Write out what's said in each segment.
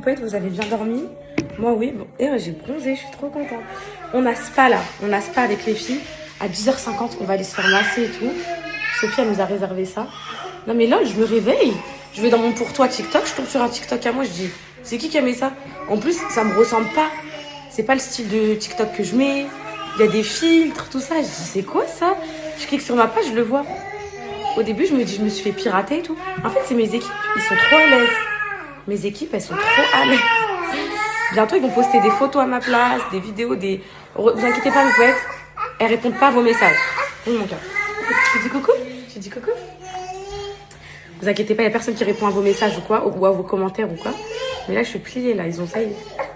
poupettes, vous avez bien dormi? Moi oui, bon. Et j'ai bronzé, je suis trop contente. On a spa là, on a spa avec les filles. À 10h50, on va aller se faire masser et tout. Sophie, elle nous a réservé ça. Non mais là, je me réveille. Je vais dans mon pour toi TikTok, je tombe sur un TikTok à moi, je dis, c'est qui a mis ça? En plus, ça me ressemble pas. C'est pas le style de TikTok que je mets. Il y a des filtres, tout ça. Je dis, c'est quoi ça? Je clique sur ma page, je le vois. Au début, je me dis, je me suis fait pirater et tout. En fait, c'est mes équipes, ils sont trop à l'aise. Mes équipes, elles sont trop à l'aise. Bientôt, ils vont poster des photos à ma place, des vidéos, des... Vous inquiétez pas, mes poètes, elles répondent pas à vos messages. Oui, mon cœur. Tu dis coucou? Tu dis coucou? Vous inquiétez pas, il y a personne qui répond à vos messages ou quoi, ou à vos commentaires ou quoi. Mais là, je suis pliée, là. Ils ont ça,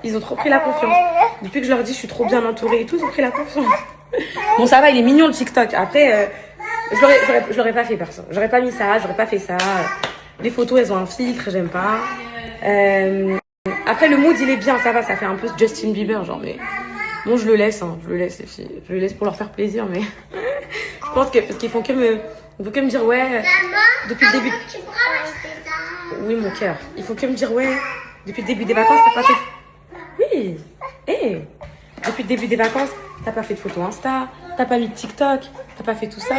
ils ont trop pris la confiance. Depuis que je leur dis, je suis trop bien entourée et tout, ils ont pris la confiance. Bon, ça va, il est mignon, le TikTok. Après, je l'aurais pas fait, perso. J'aurais pas mis ça, j'aurais pas fait ça. Les photos, elles ont un filtre, j'aime pas. Après, le mood, il est bien, ça va, ça fait un peu Justin Bieber, genre, mais... Bon, je le laisse, hein, je le laisse, les filles. Je le laisse pour leur faire plaisir, mais... je pense que, parce qu'ils font que me... Ils font que me dire, ouais... Depuis le début... Oui, mon cœur. Il faut que me dire, ouais... Depuis le début des vacances, t'as pas fait... Oui. Depuis le début des vacances, t'as pas fait de photos Insta, t'as pas mis de TikTok, t'as pas fait tout ça.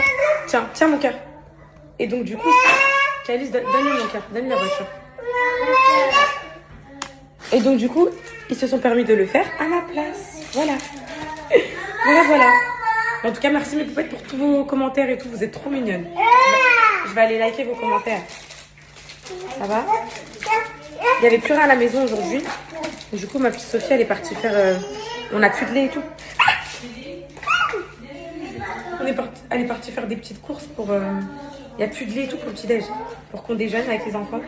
Tiens, mon cœur. Et donc, du coup... Calice, donne-lui mon cœur, donne-lui la voiture. Et donc, du coup, ils se sont permis de le faire à ma place. Voilà. Voilà. En tout cas, merci mes poupettes pour tous vos commentaires et tout. Vous êtes trop mignonnes. Je vais aller liker vos commentaires. Ça va? Il n'y avait plus rien à la maison aujourd'hui. Du coup, ma petite Sophie, elle est partie faire... On a plus de lait et tout. Elle est partie faire des petites courses pour... Il n'y a plus de lait et tout pour le petit-déj. Pour qu'on déjeune avec les enfants.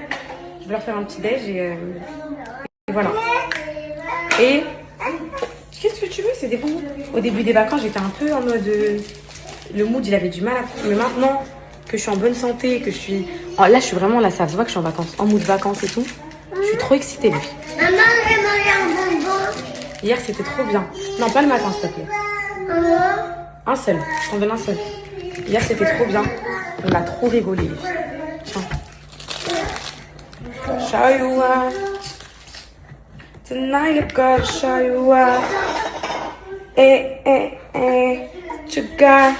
Je vais leur faire un petit-déj et voilà. Et... Qu'est-ce que tu veux? C'est des bons. Au début des vacances, j'étais un peu en mode... le mood, il avait du mal à prendre. Mais maintenant que je suis en bonne santé, que je suis... Oh, là, je suis vraiment... Là, ça se voit que je suis en vacances. En mood vacances et tout. Je suis trop excitée, lui. Maman, j'ai mangé un bonbon. Hier, c'était trop bien. Non, pas le matin, s'il te plaît. Un seul. Je t'en donne un seul. Hier, c'était trop bien. On a trop rigolé, les filles. Tiens. Show you what. Tonight, I'm gonna show you what. Tu gars.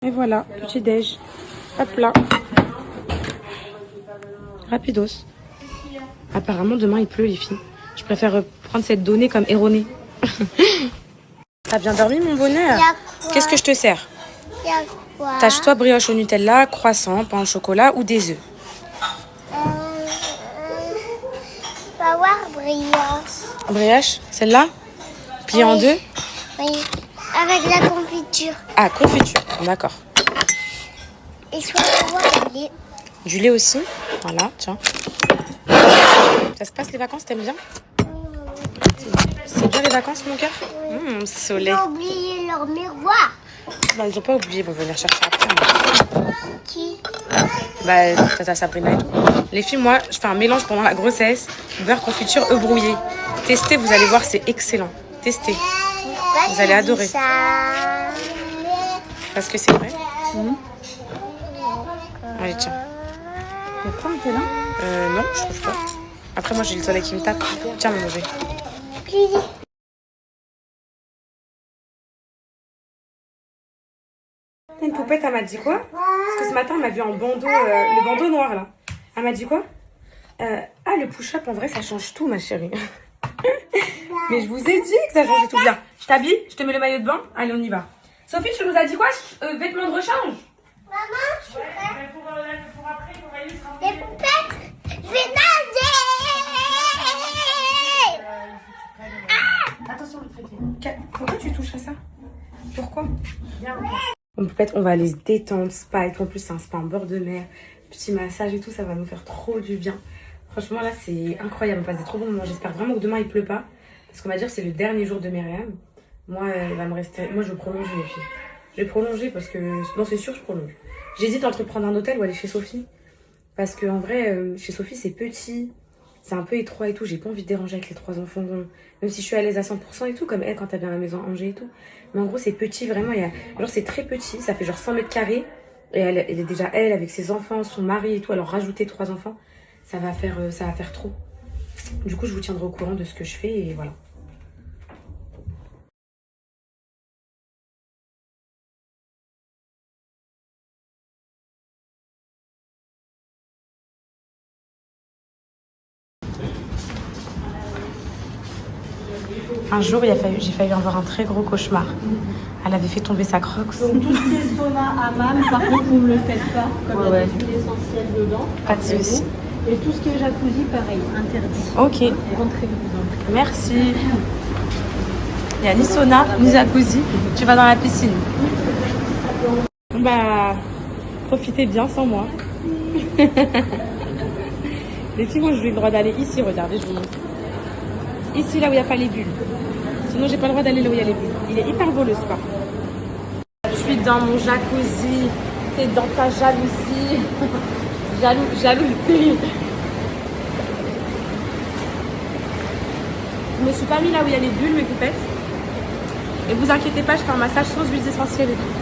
Et voilà, petit déj. Hop là. Rapidos. Apparemment, demain, il pleut, les filles. Je préfère prendre cette donnée comme erronée. T'as bien dormi, mon bonheur? Qu'est-ce que je te sers? Y'a quoi? Tâche-toi brioche au Nutella, croissant, pain au chocolat ou des œufs. On va voir brioche. Brioche, celle-là? Pliée en deux? Oui, avec la confiture. Ah, confiture, d'accord. Et soit avoir du lait. Du lait aussi, voilà, tiens. Ça se passe les vacances, t'aimes bien? C'est bien les vacances, mon cœur? Soleil. Ils ont oublié leur miroir. Bah, ils ont pas oublié, ils vont venir chercher après. Qui? Bah, tata Sabrina et tout. Les filles, moi, je fais un mélange pendant la grossesse. Beurre, confiture, œufs brouillés. Testez, vous allez voir, c'est excellent. Testez. Vous allez adorer. Ça. Parce que c'est vrai. Allez, tiens. Tu prends un peu là? Non, je trouve pas. Après, moi, j'ai le soleil qui me tape. Tiens, mon manger. Une poupette, elle m'a dit quoi? Parce que ce matin, elle m'a vu en bandeau, le bandeau noir, là. Elle m'a dit quoi? Ah, le push-up, en vrai, ça change tout, ma chérie. Mais je vous ai dit que ça changeait tout bien. Je t'habille, je te mets le maillot de bain. Allez, on y va. Sophie, tu nous as dit quoi? Vêtements de rechange? Maman, je vais des poupettes. Je vais nager. Attention, le trépied. Pourquoi tu touches à ça? Pourquoi? En poupette, on va aller se détendre, spa et tout. En plus, c'est un spa en bord de mer. Petit massage et tout, ça va nous faire trop du bien. Franchement, là, c'est incroyable. On passe des trop bons moments. J'espère vraiment que demain, il pleut pas. Parce qu'on va dire que c'est le dernier jour de Myriam. Moi, il va me rester... Moi, je vais prolonger, les filles. Je vais prolonger parce que... Non, c'est sûr, je prolonge. J'hésite entre prendre un hôtel ou aller chez Sophie. Parce qu'en vrai, chez Sophie, c'est petit. C'est un peu étroit et tout. J'ai pas envie de déranger avec les 3 enfants. Même si je suis à l'aise à 100% et tout, comme elle quand elle vient à la maison à Angers et tout. Mais en gros, c'est petit, vraiment. Genre, c'est très petit. Ça fait genre 100 mètres carrés. Et elle est déjà elle, avec ses enfants, son mari et tout. Alors rajouter 3 enfants, ça va faire trop. Du coup, je vous tiendrai au courant de ce que je fais et voilà. Un jour, j'ai failli avoir un très gros cauchemar. Elle avait fait tomber sa crocs. Donc tout ce qui est sauna, hammam, par contre vous ne le faites pas, comme il y a des huiles essentielles dedans. Pas de soucis. Et tout ce qui est jacuzzi, pareil, interdit. Ok. Rentrez vous. Merci. Il n'y a ni sauna, ni jacuzzi. Tu vas dans la piscine. Bah, profitez bien sans moi. Les filles, moi, je ai le droit d'aller ici. Regardez, je vous montre. Ici, là où il n'y a pas les bulles. Sinon, j'ai pas le droit d'aller là où il y a les bulles. Il est hyper beau le spa. Je suis dans mon jacuzzi. T'es dans ta jalousie. Jalousie. Je me suis pas mis là où il y a les bulles, mes poupettes. Et vous inquiétez pas, je fais un massage sans huiles essentielles et tout.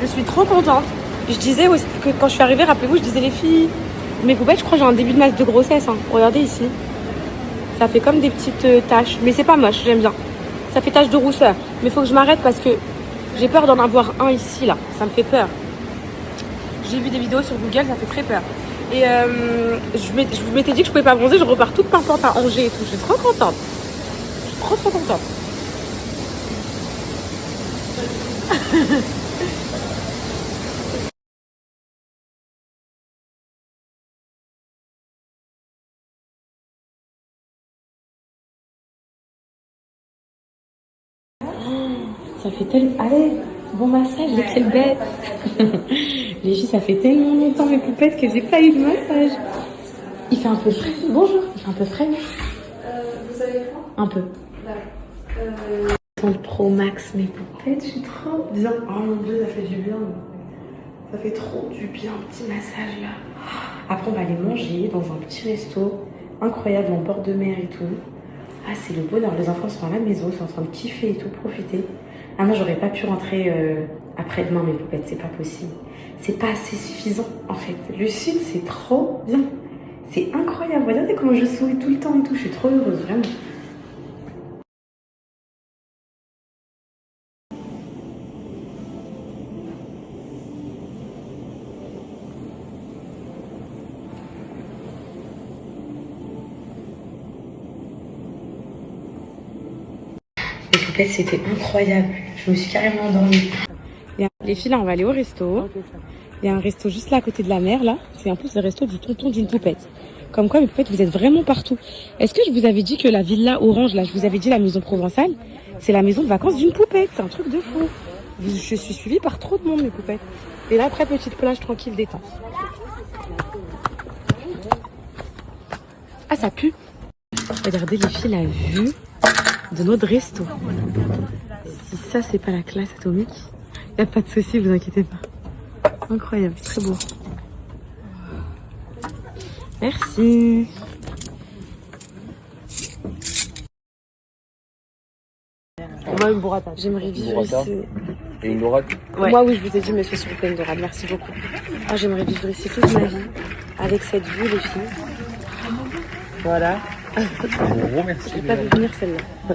Je suis trop contente. Je disais aussi que quand je suis arrivée, rappelez-vous, je disais les filles, mes poupettes, je crois que j'ai un début de masse de grossesse. Hein. Regardez ici. Ça fait comme des petites taches. Mais c'est pas moche, j'aime bien. Ça fait tache de rousseur. Mais il faut que je m'arrête parce que j'ai peur d'en avoir un ici, là. Ça me fait peur. J'ai vu des vidéos sur Google, ça fait très peur. Et je m'étais dit que je pouvais pas bronzer. Je repars toute pimpante à Angers et tout. Je suis trop contente. Je suis trop contente. Ça fait tellement... Allez, bon massage, les pieds bêtes. Les filles, ça fait tellement longtemps, mes poupettes, que j'ai pas eu de massage. Il fait un peu frais. Bonjour. Il fait un peu frais. Vous avez froid? Un peu. Pro max, mes poupettes, je suis trop bien. Oh mon dieu, ça fait du bien. Ça fait trop du bien, petit massage là. Après, on va aller manger dans un petit resto incroyable en bord de mer et tout. Ah, c'est le bonheur. Les enfants sont à la maison, ils sont en train de kiffer et tout, profiter. Ah non, j'aurais pas pu rentrer après-demain, mes poupettes, c'est pas possible. C'est pas assez suffisant, en fait. Le sud, c'est trop bien. C'est incroyable. Regardez comment je souris tout le temps et tout. Je suis trop heureuse, vraiment. Les poupettes, c'était incroyable. Je me suis carrément endormie. Les filles, là, on va aller au resto. Il y a un resto juste là à côté de la mer, là. C'est un peu le resto du tonton d'une poupette. Comme quoi, mes poupettes, vous êtes vraiment partout. Est-ce que je vous avais dit que la villa orange, là, je vous avais dit la maison provençale, c'est la maison de vacances d'une poupette. C'est un truc de fou. Je suis suivie par trop de monde, mes poupettes. Et là, après, petite plage tranquille, détente. Ah, ça pue. Regardez, les filles, la vue de notre resto. Si ça, c'est pas la classe atomique, il n'y a pas de souci, vous inquiétez pas. Incroyable, très beau. Merci. Moi, une burrata. J'aimerais vivre ici. Et une dorade? Ouais. Moi, oui, je vous ai dit, monsieur, s'il vous plaît, une dorade. Merci beaucoup. Ah, j'aimerais vivre ici toute ma vie, avec cette vue, les filles. Voilà. Gros merci. Je n'ai pas vu venir celle-là.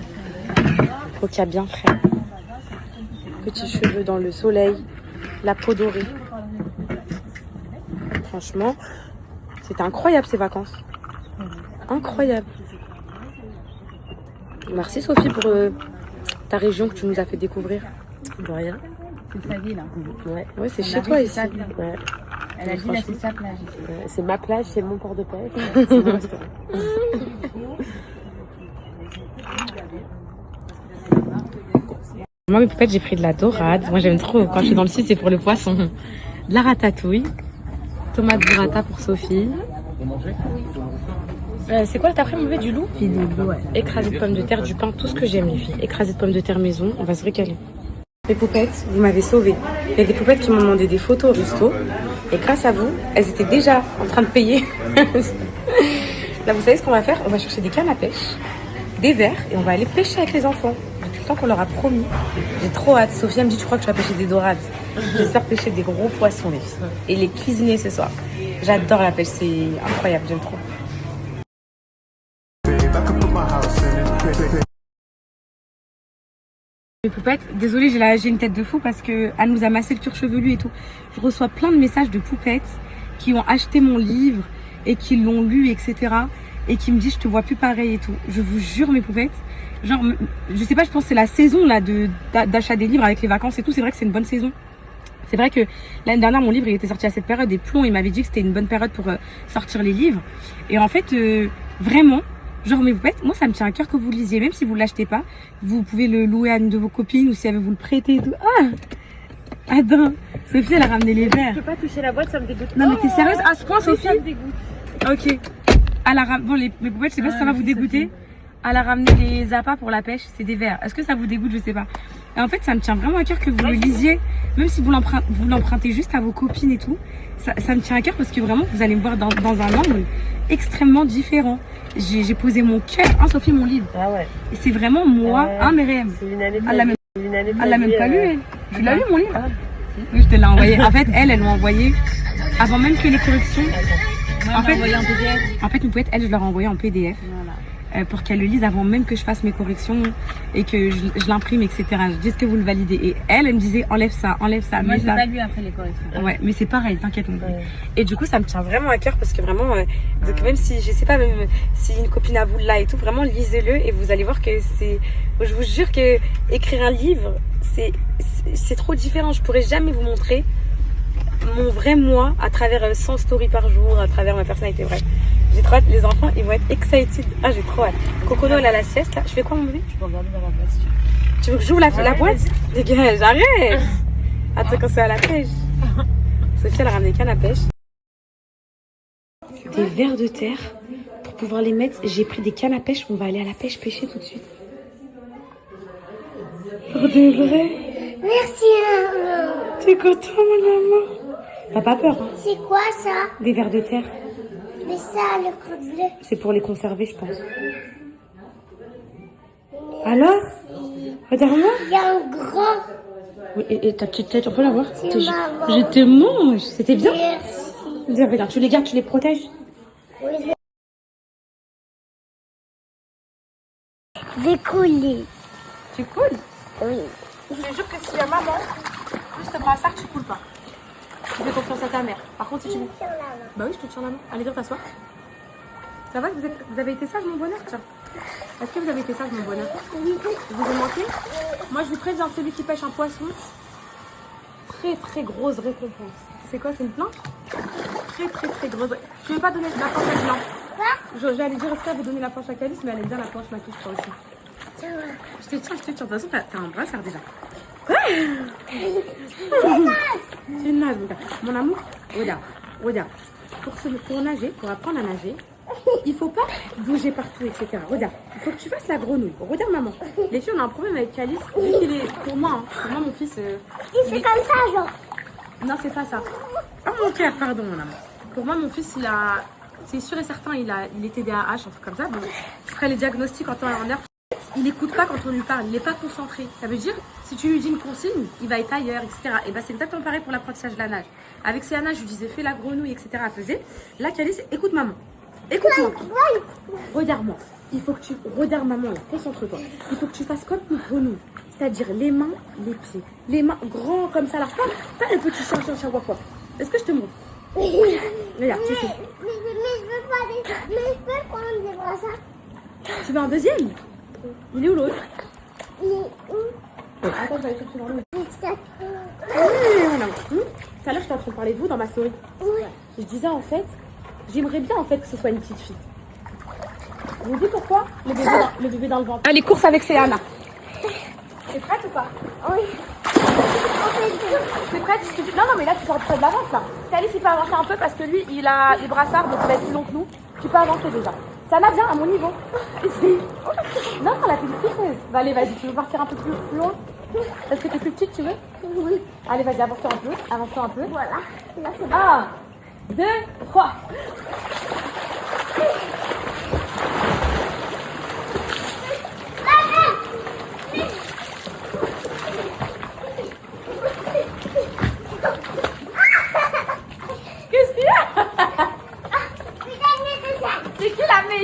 Coca bien frais. Petits cheveux dans le soleil. La peau dorée. Franchement, c'était incroyable ces vacances. Incroyable. Merci Sophie pour ta région que tu nous as fait découvrir. De rien. C'est sa ville. Hein. Ouais, c'est chez toi ici. Ouais. Elle a dit là, c'est sa plage. C'est ma plage, c'est mon port de pêche. C'est mon restaurant. Moi, mes poupettes, j'ai pris de la dorade. Moi, j'aime trop. Quand je suis dans le sud, c'est pour le poisson. De la ratatouille. Tomate burrata pour Sophie. C'est quoi, t'as après mangé du loup? Ouais. Écrasé de pommes de terre, du pain, tout ce que j'aime, les filles. Écrasé de pommes de terre maison, on va se régaler. Les poupettes, vous m'avez sauvée. Il y a des poupettes qui m'ont demandé des photos au resto. Et grâce à vous, elles étaient déjà en train de payer. Là, vous savez ce qu'on va faire? On va chercher des cannes à pêche, des verres, et on va aller pêcher avec les enfants. pourtant qu'on leur a promis. J'ai trop hâte. Sophia me dit, tu crois que tu vas pêcher des dorades? J'espère pêcher des gros poissons, les filles. Et les cuisiner ce soir. J'adore la pêche, c'est incroyable, j'aime trop. Mes poupettes, désolée, j'ai une tête de fou parce que elle nous a massé le cuir chevelu et tout. Je reçois plein de messages de poupettes qui ont acheté mon livre et qui l'ont lu, etc. Et qui me disent, je te vois plus pareil et tout. Je vous jure, mes poupettes, genre, je sais pas, je pense que c'est la saison là d'achat des livres avec les vacances et tout. C'est vrai que c'est une bonne saison. C'est vrai que l'année dernière, mon livre il était sorti à cette période et Plomb, il m'avait dit que c'était une bonne période pour sortir les livres. Et en fait, vraiment, genre mes poupettes, moi ça me tient à cœur que vous le lisiez, même si vous ne l'achetez pas. Vous pouvez le louer à une de vos copines ou si elle veut vous le prêter et tout. Ah, attends, Sophie, elle a ramené les verres. Je peux pas toucher la boîte, ça me dégoûte. Non mais t'es sérieuse à ce point, Sophie? Ça me dégoûte. Ok. Bon, mes poupettes, je sais pas si ça va vous dégoûter. Elle a ramené les appâts pour la pêche, c'est des verres. Est-ce que ça vous dégoûte? Je sais pas. Et en fait, ça me tient vraiment à cœur que vous le lisiez, même si vous l'empruntez juste à vos copines et tout. Ça me tient à cœur parce que vraiment, vous allez me voir dans un angle extrêmement différent. J'ai posé mon cœur, Sophie, mon livre. Ah ouais. Et c'est vraiment moi, Myriam. C'est une année de Elle l'a même pas lu, elle. Tu l'as lu, mon livre? Oui, je te l'ai envoyé. En fait, elle m'a envoyé avant même que les corrections. En fait, une poète, elle, je leur ai envoyé en PDF. Voilà. Pour qu'elle le lise avant même que je fasse mes corrections et que je l'imprime, etc. Je dis, est-ce que vous le validez? Et elle me disait, enlève ça. Moi, mais je l'ai pas lu après les corrections. Ouais, mais c'est pareil, t'inquiète. Ouais. Et du coup, ça me tient vraiment à cœur parce que vraiment, donc même si, je sais pas, même si une copine à vous là et tout, vraiment, lisez-le et vous allez voir que c'est, je vous jure que écrire un livre, c'est trop différent. Je pourrais jamais vous montrer mon vrai moi à travers 100 stories par jour, à travers ma personnalité. Bref, j'ai trop hâte. Les enfants, ils vont être excited. Ah, j'ai trop hâte. Cocono, elle a la sieste là. Je fais quoi, mon bébé? Je peux regarder dans la boîte si tu veux. Tu veux que j'ouvre la boîte? Dégage, arrête. Attends, quand c'est à la pêche. Sophie, elle a ramené des cannes à pêche. Des vers de terre. Pour pouvoir les mettre, j'ai pris des cannes à pêche. On va aller à la pêche pêcher tout de suite. Pour de vrai? Merci, maman. T'es content, mon amour? T'as pas peur, hein? C'est quoi ça? Des vers de terre. Mais ça, le crotte bleu. C'est pour les conserver, je pense. Alors? Regarde-moi. Il y a un grand. Oui, et ta petite tête, on peut la voir? C'est maman. Je te mange. C'était bien? Merci. Regarde, tu les gardes, tu les protèges? Oui. Je vais couler. Tu coules? Oui. Je te jure que si la maman, plus ce brassard, tu coules pas. Tu fais confiance à ta mère. Par contre, si tu veux. Bah oui, je te tiens la main. Allez, viens t'asseoir. Ça va? Vous avez été sage, mon bonheur? Tiens. Est-ce que vous avez été sage, mon bonheur? Oui. Je vous ai manqué? Moi, je vous préviens, celui qui pêche un poisson, très très grosse récompense. C'est quoi? C'est une planche? Très très très grosse. Je ne vais pas donner la planche à Calice. J'allais dire, est-ce qu'elle veut donner la planche à Calice, mais elle aime bien la planche maquille, je crois aussi. Je te tiens. De toute façon, t'as un brassard déjà. C'est une nage, mon gars. Mon amour, regarde. Pour nager, pour apprendre à nager, il faut pas bouger partout, etc. Regarde, il faut que tu fasses la grenouille. Regarde, maman. Les filles, on a un problème avec Calice. Vu qu'il est, pour moi, mon fils. Il fait comme ça, genre. Non, c'est pas ça. Oh, mon cœur, pardon, mon amour. Pour moi, mon fils, c'est sûr et certain, il est TDAH, un truc comme ça. Donc, je ferai les diagnostics en temps et en heure. Il n'écoute pas quand on lui parle, il n'est pas concentré. Ça veut dire, si tu lui dis une consigne, il va être ailleurs, etc. Et ben c'est exactement pareil pour l'apprentissage de la nage. Avec ces nages, je lui disais, fais la grenouille, etc. Elle faisait. Là, Calice, écoute maman. Écoute-moi. Regarde-moi. Il faut que tu regardes maman là. Concentre-toi. Il faut que tu fasses comme une grenouille. C'est-à-dire les mains, les pieds. Les mains grands comme ça. Alors, pas le petit chien, quoi. Est-ce que je te montre? Regarde, tu fais. Mais je peux prendre des brassards. Tu veux un deuxième? Il est où l'autre? Il est où? Attends, je vais aller chercher dans l'autre. Voilà. Tout à l'heure, j'étais en train de parler de vous dans ma story. Oui. Je disais en fait, j'aimerais bien en fait que ce soit une petite fille. Vous me dites pourquoi? Le bébé dans le ventre. Allez, course avec Céana. T'es prête ou pas? Oui. T'es prête? Non, mais là, tu sors près de l'avance là. Calice, il peut avancer un peu parce que lui, il a les brassards, donc il va être plus long que nous. Tu peux avancer déjà. Céana, viens à mon niveau. Non, la petite fille. Bah, allez, vas-y, tu veux partir un peu plus loin? Est-ce que t'es plus petite, tu veux? Oui. Allez, vas-y, avance-toi un peu. Avance-toi un peu. Voilà. Là, c'est bon. 1, 2, 3.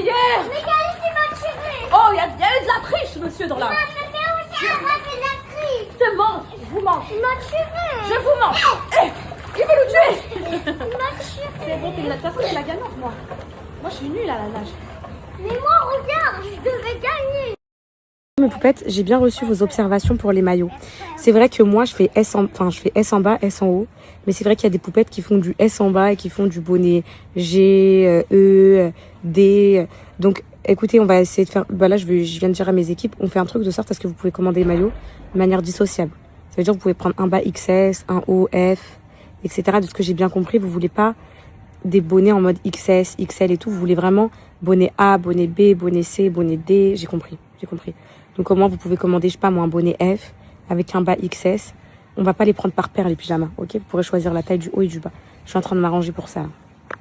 hier. Mais Calice, il m'a tiré. Oh, il y a eu de la triche, monsieur, dans la... Mais aussi, elle m'a fait de la crise. Je te mange, je vous mange. Il m'a tiré. Je vous mange. Eh, il veut nous tuer. Il m'a tiré. C'est bon, de toute façon, c'est la gagnante, moi. Moi, je suis nulle à la nage. Mais moi, regarde, je devais gagner. Mes poupettes, j'ai bien reçu vos observations pour les maillots. C'est vrai que moi, je fais S en bas, S en haut. Mais c'est vrai qu'il y a des poupettes qui font du S en bas et qui font du bonnet G, E, D. Donc, écoutez, on va essayer de faire... Bah là, je viens de dire à mes équipes, on fait un truc de sorte à ce que vous pouvez commander les maillots de manière dissociable. Ça veut dire que vous pouvez prendre un bas XS, un haut F, etc. De ce que j'ai bien compris, vous voulez pas des bonnets en mode XS, XL et tout. Vous voulez vraiment bonnet A, bonnet B, bonnet C, bonnet D. J'ai compris. Donc comment vous pouvez commander, je sais pas moi, un bonnet F avec un bas XS. On va pas les prendre par paire les pyjamas, ok? Vous pourrez choisir la taille du haut et du bas. Je suis en train de m'arranger pour ça.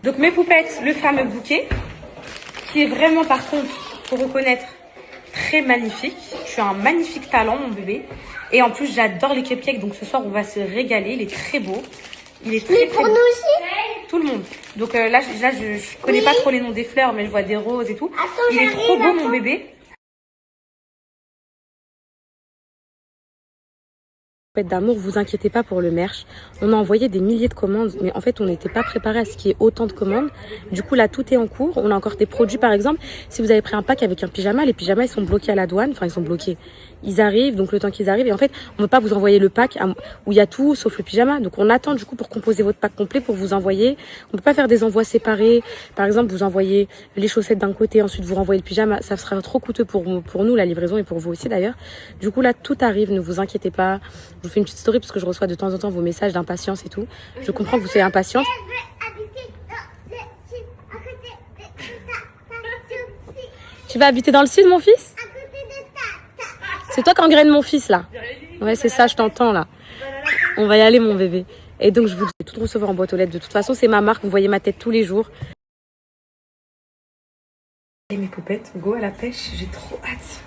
Donc mes poupettes, le fameux bouquet, qui est vraiment par contre, faut reconnaître, très magnifique. Tu as un magnifique talent mon bébé. Et en plus j'adore les cupcakes, donc ce soir on va se régaler. Il est très beau. Il est très, Mais pour très nous beau. aussi. Tout le monde. Donc là je connais pas trop les noms des fleurs, mais je vois des roses et tout. Attends, Il est trop beau j'arrive, mon bébé. D'amour, vous inquiétez pas pour le merch. On a envoyé des milliers de commandes, mais en fait, on n'était pas préparé à ce qu'il y ait autant de commandes. Du coup, là, tout est en cours. On a encore des produits, par exemple. Si vous avez pris un pack avec un pyjama, les pyjamas, ils sont bloqués à la douane. Enfin, ils sont bloqués. Ils arrivent, donc le temps qu'ils arrivent. Et en fait, on ne peut pas vous envoyer le pack où il y a tout, sauf le pyjama. Donc, on attend, du coup, pour composer votre pack complet, pour vous envoyer. On ne peut pas faire des envois séparés. Par exemple, vous envoyez les chaussettes d'un côté, ensuite vous renvoyez le pyjama. Ça sera trop coûteux pour nous, la livraison, et pour vous aussi, d'ailleurs. Du coup, là, tout arrive. Ne vous inquiétez pas. Je vous fais une petite story parce que je reçois de temps en temps vos messages d'impatience et tout. Je comprends que vous soyez impatiente. Je veux habiter dans le sud, à côté de ta Sophie. Tu vas habiter dans le sud, mon fils? À côté de ta. C'est toi qui engraine mon fils, là. Ouais, c'est ça, je t'entends, là. On va y aller, mon bébé. Et donc, je vous dis tout recevoir en boîte aux lettres. De toute façon, c'est ma marque. Vous voyez ma tête tous les jours. Et mes poupettes, go à la pêche. J'ai trop hâte.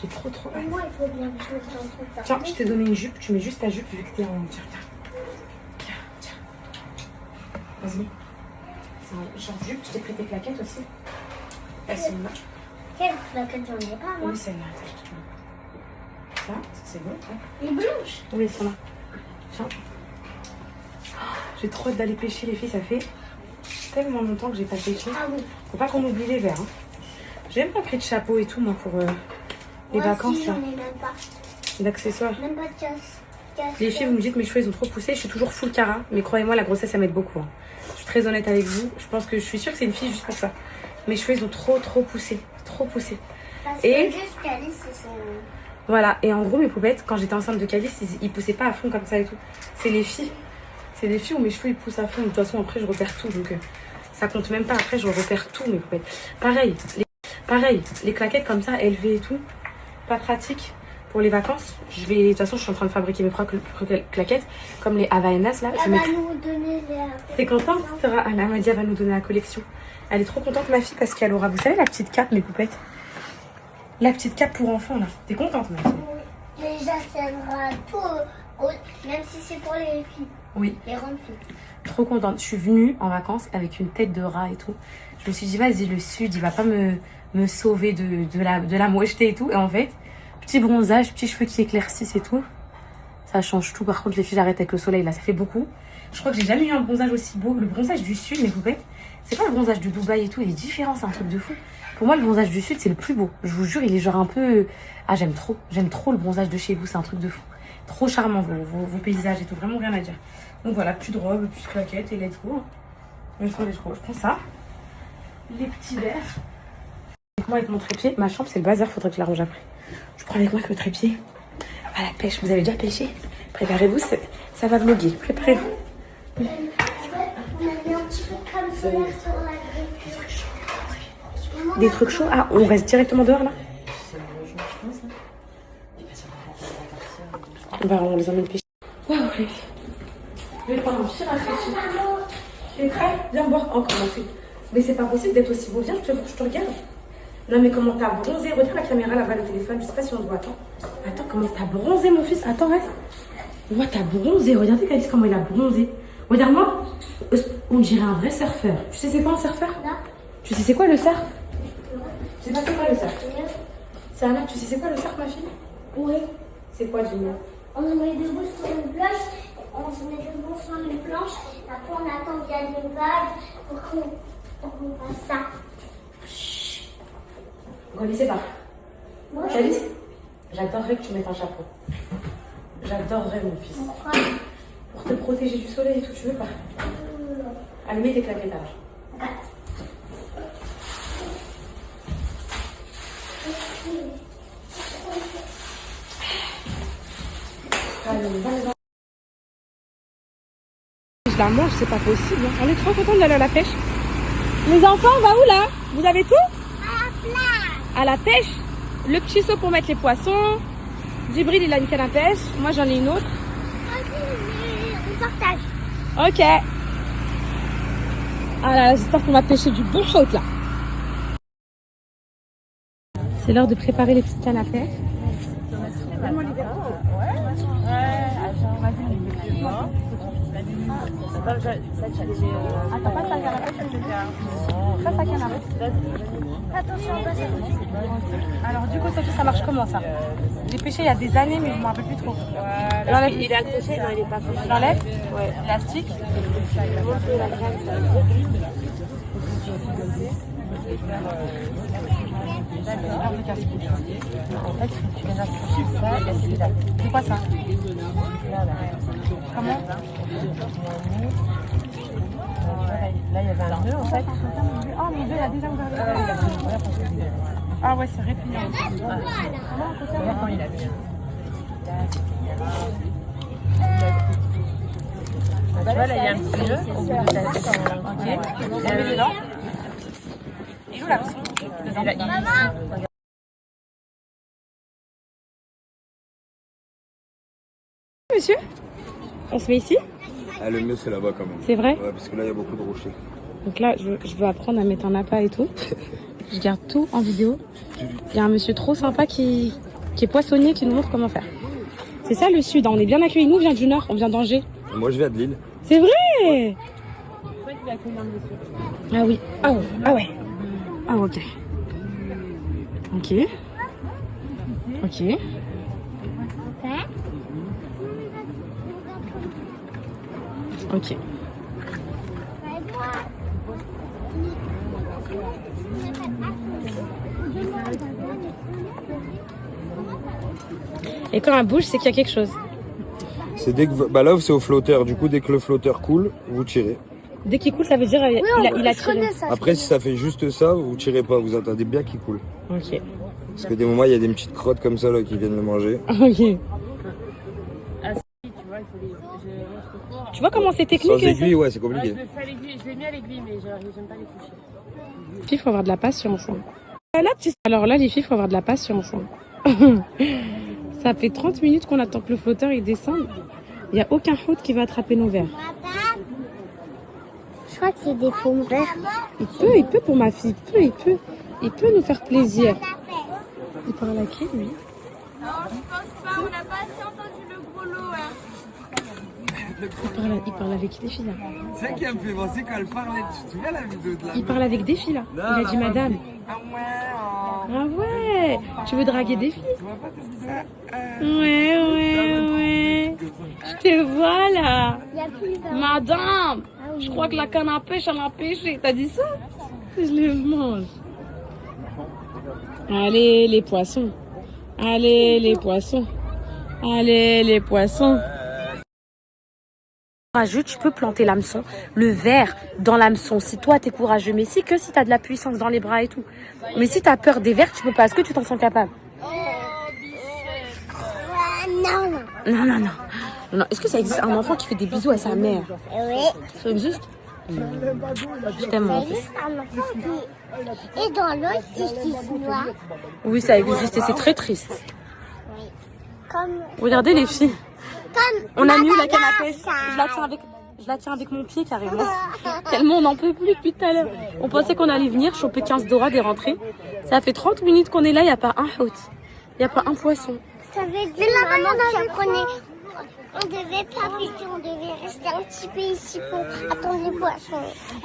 J'ai trop hâte. Moi, il faut bien que je mette un truc. Tiens, je t'ai donné une jupe. Tu mets juste ta jupe vu que t'es en... Tiens. Vas-y. C'est un genre de jupe. Je t'ai pris tes claquettes aussi. Elles sont là. Quelle plaquette j'en ai pas, moi? Oui, celle-là. Ça, c'est bon. Ouais. Les blanches. Oui, elles sont là. Tiens. J'ai trop hâte d'aller pêcher, les filles. Ça fait tellement longtemps que j'ai pas pêché. Ah oui. Faut pas qu'on oublie les verres. Hein. J'ai même pas pris de chapeau et tout, moi, pour les Moi vacances. aussi, Là. j'en ai même pas. D'accessoires. Même pas de casse. Les filles, vous me dites mes cheveux ils ont trop poussé. Je suis toujours full cara, mais croyez-moi, la grossesse ça m'aide beaucoup. Hein. Je suis très honnête avec vous. Je pense que je suis sûre que c'est une fille juste pour ça. Mes cheveux ils ont trop poussé, trop poussé. Parce Et- que juste Calice, c'est son. Voilà. Et en gros mes poupettes, quand j'étais enceinte de Calice, ils poussaient pas à fond comme ça et tout. C'est les filles où mes cheveux ils poussent à fond. De toute façon après je repère tout, donc ça compte même pas. Après je repère tout mes poupettes. Pareil, les claquettes comme ça élevées et tout, pas pratique. Pour les vacances, de toute façon, je suis en train de fabriquer mes propres claquettes, comme les Havaianas là. Elle va nous donner les. T'es contente, Sarah? Anna Madia va nous donner la collection. Elle est trop contente, ma fille, parce qu'elle aura, vous savez, la petite cape, mes poupettes. La petite cape pour enfants là. T'es contente, ma fille? Déjà, ça sera tout, même si c'est pour les filles, Oui. les grandes filles. Trop contente. Je suis venue en vacances avec une tête de rat et tout. Je me suis dit, vas-y, le sud, il va pas me sauver de la mocheté et tout. Et en fait, petit bronzage, petits cheveux qui éclaircissent et tout. Ça change tout. Par contre, les filles, j'arrête avec le soleil là, ça fait beaucoup. Je crois que j'ai jamais eu un bronzage aussi beau. Le bronzage du sud, mes poupettes, c'est pas le bronzage de Dubaï et tout. Il est différent, c'est un truc de fou. Pour moi, le bronzage du sud, c'est le plus beau. Je vous jure, il est genre un peu... Ah, j'aime trop le bronzage de chez vous. C'est un truc de fou. Trop charmant, vos paysages et tout. Vraiment rien à dire. Donc voilà, plus de robe, plus de claquettes et let's go. Je prends ça. Les petits verres. Avec moi, avec mon trépied. Ma chambre, c'est le bazar. Faudrait que je la range après. Je prends avec moi avec le trépied. À la pêche. Vous avez déjà pêché? Préparez-vous. Ça va vloguer. Préparez-vous. On a mis un petit peu de crème solaire sur la grille. Des trucs chauds. Ah, on reste directement dehors là? On les emmène pêcher. Waouh, les filles. Je vais prendre un petit rafraîchissement. Tu es prêt? Viens boire encore un thé. Mais c'est pas possible d'être aussi beau. Viens, je te regarde. Non, mais comment t'as bronzé? Regarde la caméra là-bas, le téléphone. Je sais pas si on se voit. Attends, comment t'as bronzé, mon fils? Attends, reste. Moi, t'as bronzé. Regardez, Calice, comment il a bronzé. Regarde-moi. On dirait un vrai surfeur. Tu sais, c'est quoi un surfeur? Non. Tu sais, c'est quoi le surf? Tu sais pas c'est quoi le cercle? C'est un arc, tu sais c'est quoi le cercle, ma fille? Oui. C'est quoi, Jimmy? On se met debout sur une planche, on se met debout sur une planche, après on attend qu'il y ait une vague pour qu'on fasse ça. Vous connaissez pas? Moi, Calice, j'adorerais que tu mettes un chapeau. J'adorerais, mon fils. Pourquoi? Pour te protéger du soleil et tout, tu veux pas? Allez, mets tes claquettes alors. Je la mange, c'est pas possible. On est trop contents d'aller à la pêche. Les enfants, on va où là? Vous avez tout? À la pêche. Le petit seau pour mettre les poissons. Djibril, il a une canne à pêche. Moi, j'en ai une autre. On partage. Ok. Ah là, j'espère qu'on va pêcher du bon shot là. C'est l'heure de préparer les petites cannes à pêche. Attention, Alors du coup, Sophie, ça marche comment ça? J'ai pêché il y a des années, mais je me rappelle plus trop. Il est accroché, non, il est pas accroché. J'enlève? Ouais. Élastique. En fait, tu viens d'accrocher ça et celui-là. C'est quoi ça? Comment? Là, il y avait un nœud en fait. Ah, mon Dieu, il a déjà ouvert le Ah ouais, c'est répugnant. Regarde quand il a mis. Tu vois, là, il y a un petit nœud au bout de ta tête. Ok. Et avec dedans. Il est où l'hameçon? Monsieur, on se met ici? Ah, le mieux, c'est là-bas quand même. C'est vrai? Ouais, parce que là, il y a beaucoup de rochers. Donc là, je veux apprendre à mettre un appât et tout. Je garde tout en vidéo. Il y a un monsieur trop sympa qui est poissonnier qui nous montre comment faire. C'est ça le sud, hein. On est bien accueillis. Nous, on vient du nord, on vient d'Angers. Moi, je viens de Lille. C'est vrai? Ah oui. Ah ouais. Ah ouais. Ah ok. Ok. Ok. Ok. Et quand elle bouge, c'est qu'il y a quelque chose. C'est dès que... Bah là, c'est au flotteur. Du coup, dès que le flotteur coule, vous tirez. Dès qu'il coule, ça veut dire il a tiré. Après, si ça fait juste ça, vous tirez pas. Vous attendez bien qu'il coule. Ok. Parce que des moments, il y a des petites crottes comme ça là, qui viennent le manger. Ok. Tu vois comment c'est technique? Sans aiguille, ouais, c'est compliqué. Je l'ai mis à l'aiguille, mais j'aime pas les toucher. Il faut avoir de la patience. Alors là, les filles, il faut avoir de la patience. Ça fait 30 minutes qu'on attend que le flotteur il descende. Il n'y a aucun hôte qui va attraper nos verres. Je crois que c'est des fonds verts. Il peut pour ma fille. Il peut nous faire plaisir. Il parle à qui, lui? Non, je pense pas, on n'a pas assez entendu le gros lot. Hein. Il parle avec qui, les filles, là? C'est ça qui me fait penser quand elle parlait. Tu te souviens la vidéo de la Il parle avec des filles, là. Il a dit madame. Ah ouais, Ah ouais. Tu veux draguer des filles? tu vois pas tes vidéos? Ouais. Je te vois, là. Il y a plus de... Madame, je crois que la canne à pêche, elle a pêché. T'as dit ça? Je le mange. Allez, les poissons. Allez, les poissons. Allez, les poissons. Courageux, tu peux planter l'hameçon, le verre dans l'hameçon. Si toi, t'es courageux, mais si t'as de la puissance dans les bras et tout. Mais si t'as peur des vers, tu peux pas. Est-ce que tu t'en sens capable? Non. Non. Est-ce que ça existe un enfant qui fait des bisous à sa mère? Oui. Ça existe? Je t'aime, mon Il fils. existe un enfant qui est dans l'eau et qui se noie. Oui, ça existe et c'est très triste. Comme... Regardez les filles. Comme On a mis la canne à Madagascar. pêche. Je la tiens avec mon pied carrément. Tellement on n'en peut plus depuis tout à l'heure. On pensait qu'on allait venir choper 15 dorades et rentrer. Ça fait 30 minutes qu'on est là, il n'y a pas un hôte. Il n'y a pas un poisson. Ça veut dire maman qui apprenait. On devait pas pêcher, on devait rester un petit peu ici pour attendre les poissons.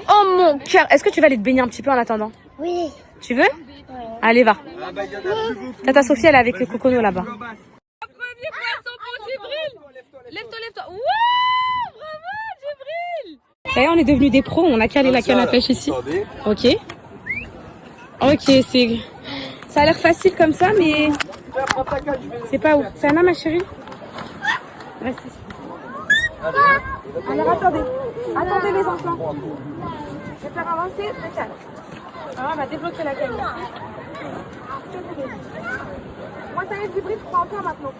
Oh mon cœur. Est-ce que tu vas aller te baigner un petit peu en attendant? Oui. Tu veux? Allez, va. Tata Sophie, elle est avec les coconos là-bas. Premier poisson pour Djibril. Lève-toi. Wouh, bravo Djibril. Ça y est, on est devenus des pros, on a calé la canne à pêche ici. Ok. Ok, c'est... Ça a l'air facile comme ça, mais... C'est pas ouf. C'est Anna, ma chérie? Reste ici. Alors attendez. Attendez les enfants. Je vais faire avancer le calme. Alors on va débloquer la canne. Moi ça y est, Djibril, je crois en toi maintenant.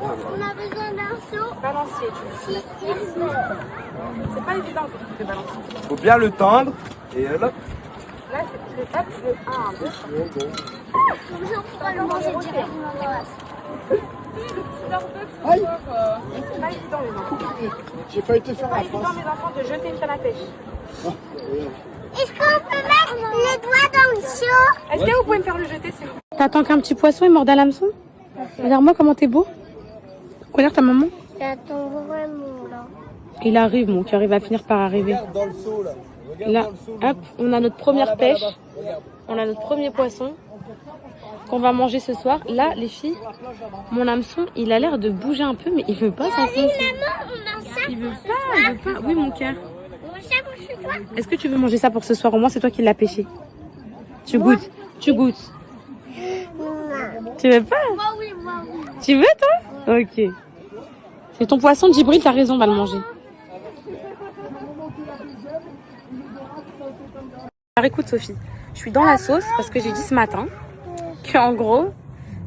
On a besoin d'un seau. Balancier. Si, C'est pas évident de balancer. Faut bien le tendre et hop. Là, c'est le 1, 2, 3. comme ça, on pourra le manger directement dans la soupe. Aïe. C'est pas évident, les enfants. J'ai failli te faire C'est pas la évident, face. mes enfants, de jeter une canne à pêche. Est-ce qu'on peut mettre les doigts dans le seau? Est-ce que vous pouvez me faire le jeter, s'il vous plaît? T'attends qu'un petit poisson est mort à l'hameçon? Regarde-moi comment t'es beau. Regarde ta maman. J'attends vraiment là. Il arrive, mon cœur, il va finir par arriver. Regarde dans le seau là. Regarde Là, dans le seau. hop, on a notre première Là-bas, pêche. là-bas. Regarde. On a notre premier poisson qu'on va manger ce soir. Là, les filles, mon hameçon, il a l'air de bouger un peu, mais il veut pas s'enfoncer. Maman, on a ça. Il veut pas. Oui, mon cœur. On a ça pour chez toi. Est-ce que tu veux manger ça pour ce soir? Au moins, c'est toi qui l'as pêché. Tu goûtes. Tu goûtes. Tu veux pas? Moi oui. Tu veux, toi? Ok. C'est ton poisson, Djibril, t'as raison, on va le manger. Alors écoute, Sophie, je suis dans la sauce parce que j'ai dit ce matin qu'en gros,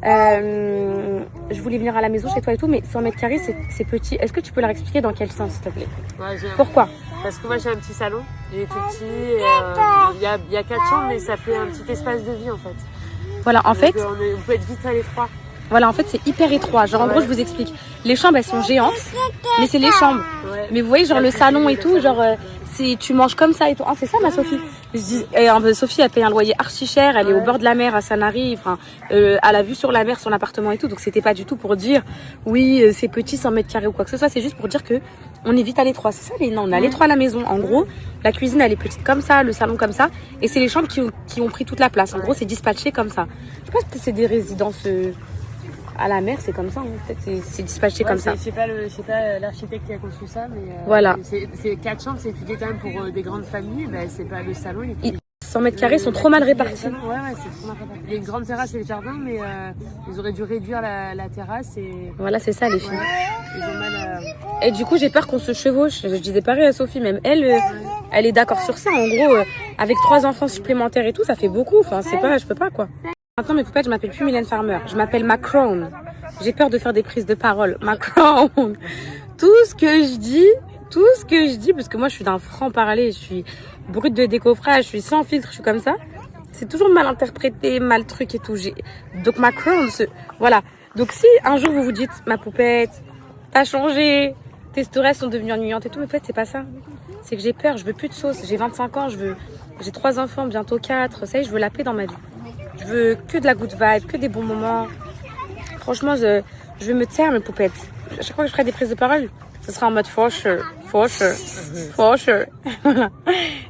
je voulais venir à la maison chez toi et tout, mais 100 mètres carrés, c'est petit. Est-ce que tu peux leur expliquer dans quel sens, s'il te plaît? Ouais, Pourquoi? Parce que moi j'ai un petit salon, il est tout petit, il y a 4 chambres mais ça fait un petit espace de vie en fait. Voilà, en fait, Donc, on peut être vite à l'étroit. voilà, en fait, c'est hyper étroit. Genre, en gros, je vous explique. Les chambres, elles sont géantes, mais c'est les chambres. Ouais. Mais vous voyez, genre, le salon et tout, genre, tu manges comme ça et tout. Ah, c'est ça, ma Sophie. Sophie, elle paye un loyer archi cher, elle est au bord de la mer à Sanary, enfin, elle a vue sur la mer, son appartement et tout. Donc, c'était pas du tout pour dire, oui, c'est petit, 100 mètres carrés ou quoi que ce soit. C'est juste pour dire que on est vite à l'étroit. C'est ça, non, on a l'étroit à la maison. En gros, la cuisine, elle est petite comme ça, le salon comme ça. Et c'est les chambres qui ont pris toute la place. En gros, c'est dispatché comme ça. Je sais pas si c'est des résidences à la mer, c'est comme ça. Hein. Peut-être c'est dispatché comme ça. C'est pas l'architecte qui a conçu ça, mais Voilà. C'est 4 chambres, c'est étudié quand même pour des grandes familles. Ben, c'est pas le salon. Il est 100 mètres carrés sont trop mal répartis. Ouais, c'est trop mal réparti. Il y a une grande terrasse et le jardin, mais ils auraient dû réduire la terrasse et Voilà, c'est ça, les filles. ils ont mal. Et du coup, j'ai peur qu'on se chevauche. Je disais pareil à Sophie, même elle est d'accord sur ça. En gros, avec 3 enfants supplémentaires et tout, ça fait beaucoup. Enfin, c'est pas, je peux pas, quoi. Maintenant, mes poupettes, je m'appelle plus Mylène Farmer. Je m'appelle Macron. J'ai peur de faire des prises de parole. Macron. Tout ce que je dis, parce que moi, je suis d'un franc-parler. Je suis brute de décoffrage. Je suis sans filtre. Je suis comme ça. C'est toujours mal interprété, mal truc et tout. Donc, Macron, voilà. Donc, si un jour vous vous dites, ma poupette, t'as changé, tes stories sont devenues ennuyantes et tout, mais peut-être c'est pas ça. C'est que j'ai peur, je veux plus de sauce. J'ai 25 ans, j'ai 3 enfants, bientôt 4. Ça y est, je veux la paix dans ma vie. Je veux que de la good vibe, que des bons moments. Franchement, je veux me taire, mes poupettes. À chaque fois que je ferai des prises de parole, ce sera en mode fauche. Voilà.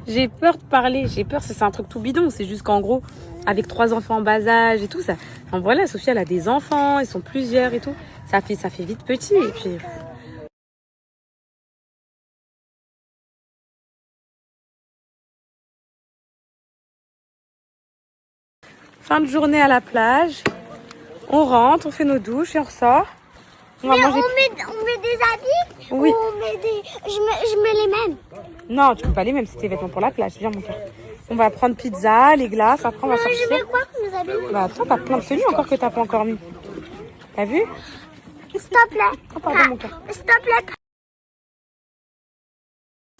J'ai peur de parler, j'ai peur, c'est un truc tout bidon. C'est juste qu'en gros, avec 3 enfants en bas âge et tout, ça. Enfin voilà, Sophie, elle a des enfants, ils sont plusieurs et tout. Ça fait vite petit et puis. Fin de journée à la plage. On rentre, on fait nos douches et on ressort. On va manger. On met des habits. Oui. Ou on met des. Je mets les mêmes. Non, tu peux pas les mêmes, c'est tes vêtements pour la plage, viens mon cœur. On va prendre pizza, les glaces, après on va sortir. Je mets quoi comme des habits? Bah attends, t'as plein de tenues encore que t'as pas encore mis. T'as vu? S'il te plaît. Oh pardon mon cœur. S'il te plaît.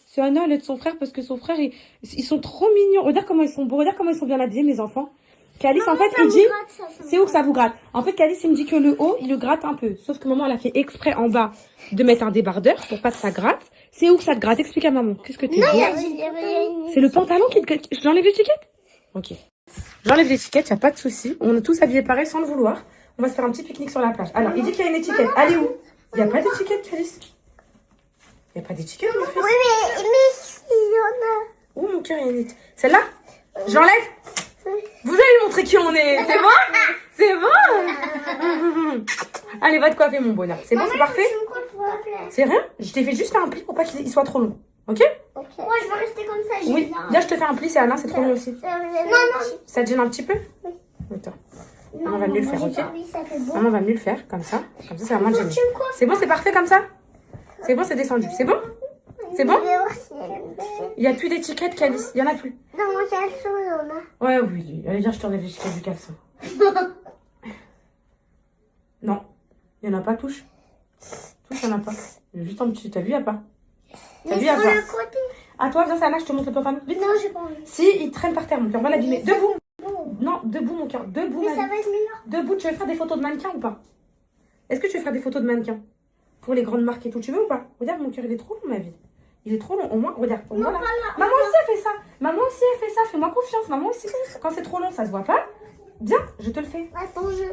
C'est Anna, elle est de son frère parce que son frère, ils sont trop mignons. Regarde comment ils sont beaux, regarde comment ils sont bien habillés mes enfants. Calice en fait, il dit, c'est où que ça vous gratte? En fait, Calice il me dit que le haut, il le gratte un peu. Sauf que maman, elle a fait exprès en bas de mettre un débardeur pour pas que ça gratte. C'est où que ça te gratte? Explique à maman. Qu'est-ce que t'es beau? C'est le pantalon qui te... J'enlève l'étiquette? Ok. J'enlève l'étiquette, y a pas de souci. On est tous habillés pareil sans le vouloir. On va se faire un petit pique-nique sur la plage. Alors, il dit qu'il y a une étiquette. Allez où? Y a pas d'étiquette, Calice. Y a pas d'étiquette, mon fils. Oui, mais il y en a. Où mon cœur, il y a une étiquette? Celle-là? J'enlève? Vous allez lui montrer qui on est. C'est bon? C'est bon? Allez, va te coiffer, mon bonheur. C'est bon, c'est parfait? C'est rien? Je t'ai fait juste faire un pli pour pas qu'il soit trop long. Ok? Moi, je veux rester comme ça. Oui. Viens, je te fais un pli, c'est Anna, c'est trop long aussi. Non. Ça te gêne un petit peu? Oui. Attends. Maman va mieux le faire, ok? Oui, ça fait bon. Maman va mieux le faire, comme ça. Comme ça, c'est vraiment gêné. C'est bon, c'est parfait comme ça? C'est bon, c'est descendu. C'est bon? C'est bon? Il n'y a plus d'étiquette, Calice. Il n'y en a plus. Dans mon caleçon, il y en a. Ouais, oui. Allez, viens, je t'enlève l'étiquette du caleçon. Non. Il n'y en a pas, touche. Touche, il n'y en a pas. Il y en a juste en dessous. T'as vu, il n'y a pas. T'as vu, il n'y a sur pas. le côté. À toi, viens, Sana, je te montre le pantalon. Vite. Non, j'ai pas envie. Si, il traîne par terre, mon cœur. On va l'abîmer. Debout. Non, debout, mon cœur. Debout, Mais ma ça vie. va être meilleur. Debout, tu veux faire des photos de mannequins ou pas? Est-ce que tu veux faire des photos de mannequins? Pour les grandes marques et tout, tu veux ou pas? Regarde, mon cœur, il est trop long, ma vie. Il est trop long. Au moins, regarde. Au moins, là. Maman aussi, elle fait ça. Maman aussi, elle fait ça. Fais-moi confiance. Maman aussi. Quand c'est trop long, ça se voit pas. Viens, je te le fais. Attends, Maman, je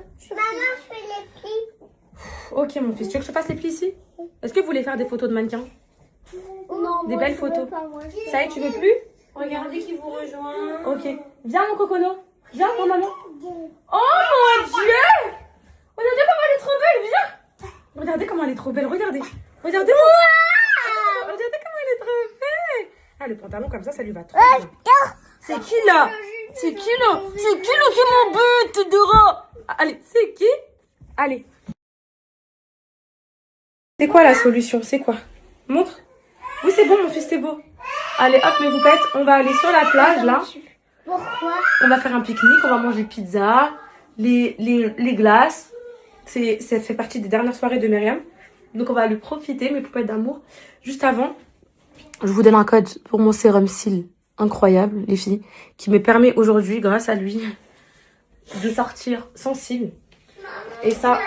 fais les plis. Ok, mon fils. Tu veux que je te fasse les plis ici? Est-ce que vous voulez faire des photos de mannequins? Non, Des moi, belles je veux photos. pas, moi, je veux Ça y est, tu veux plus? Regardez qui vous rejoint. Ok. Viens, mon cocono. Viens, mon maman. Oh mon Dieu! Regardez comment elle est trop belle, viens! Regardez comment elle est trop belle, regardez. Regardez. Regardez comment elle est trop belle. Ah, le pantalon comme ça lui va trop bien. C'est qui là? C'est qui là? C'est qui là qui m'embête, Dora? Allez, c'est qui? Allez. C'est quoi la solution? C'est quoi? Montre. Oui, c'est bon, mon fils, c'est beau. Allez, hop, mes poupettes, on va aller sur la plage, là. Pourquoi? On va faire un pique-nique, on va manger pizza, les glaces. Ça fait partie des dernières soirées de Myriam. Donc on va aller profiter, mes poupettes d'amour. Juste avant, je vous donne un code pour mon sérum cils. Incroyable, les filles. Qui me permet aujourd'hui, grâce à lui, de sortir sans cils. Et ça,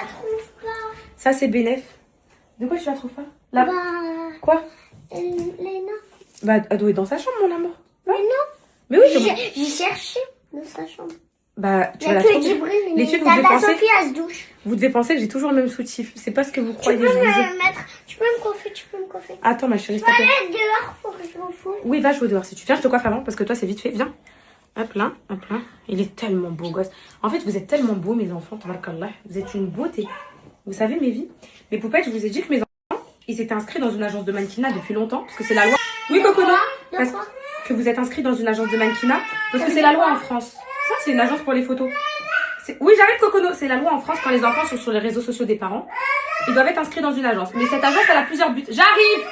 ça c'est bénéf. De quoi tu la trouves pas? Là. Quoi? Léna. Bah, elle doit être dans sa chambre, mon amour. Mais non. Mais oui, J'ai cherché dans sa chambre. bah, tu Il y vas a la que trouver. Djibril. Les filles, vous Tata devez penser. Sophie, elle se douche. Vous devez penser que j'ai toujours le même soutif. C'est pas ce que vous Tu croyez. peux je vous ai- me mettre. Tu peux me coiffer. Attends, ma chérie, Tu s'il te peux plaît. aller dehors pour que je m'en fous. Oui, va jouer dehors si tu viens. Je te coiffe avant parce que toi, c'est vite fait. Viens. Hop là, hop là. Il est tellement beau, gosse. En fait, vous êtes tellement beaux, mes enfants. Tabarakallah. Vous êtes une beauté. Vous savez, mes vies. Mes poupettes, je vous ai dit que mes enfants, ils étaient inscrits dans une agence de mannequinat depuis longtemps. Parce que c'est la loi. Oui, Cocono. Parce que vous êtes inscrits dans une agence de mannequinat. Parce que c'est la loi en France. Ça, c'est une agence pour les photos. Oui, j'arrive, Cocono. C'est la loi en France quand les enfants sont sur les réseaux sociaux des parents. Ils doivent être inscrits dans une agence. Mais cette agence, elle a plusieurs buts. J'arrive!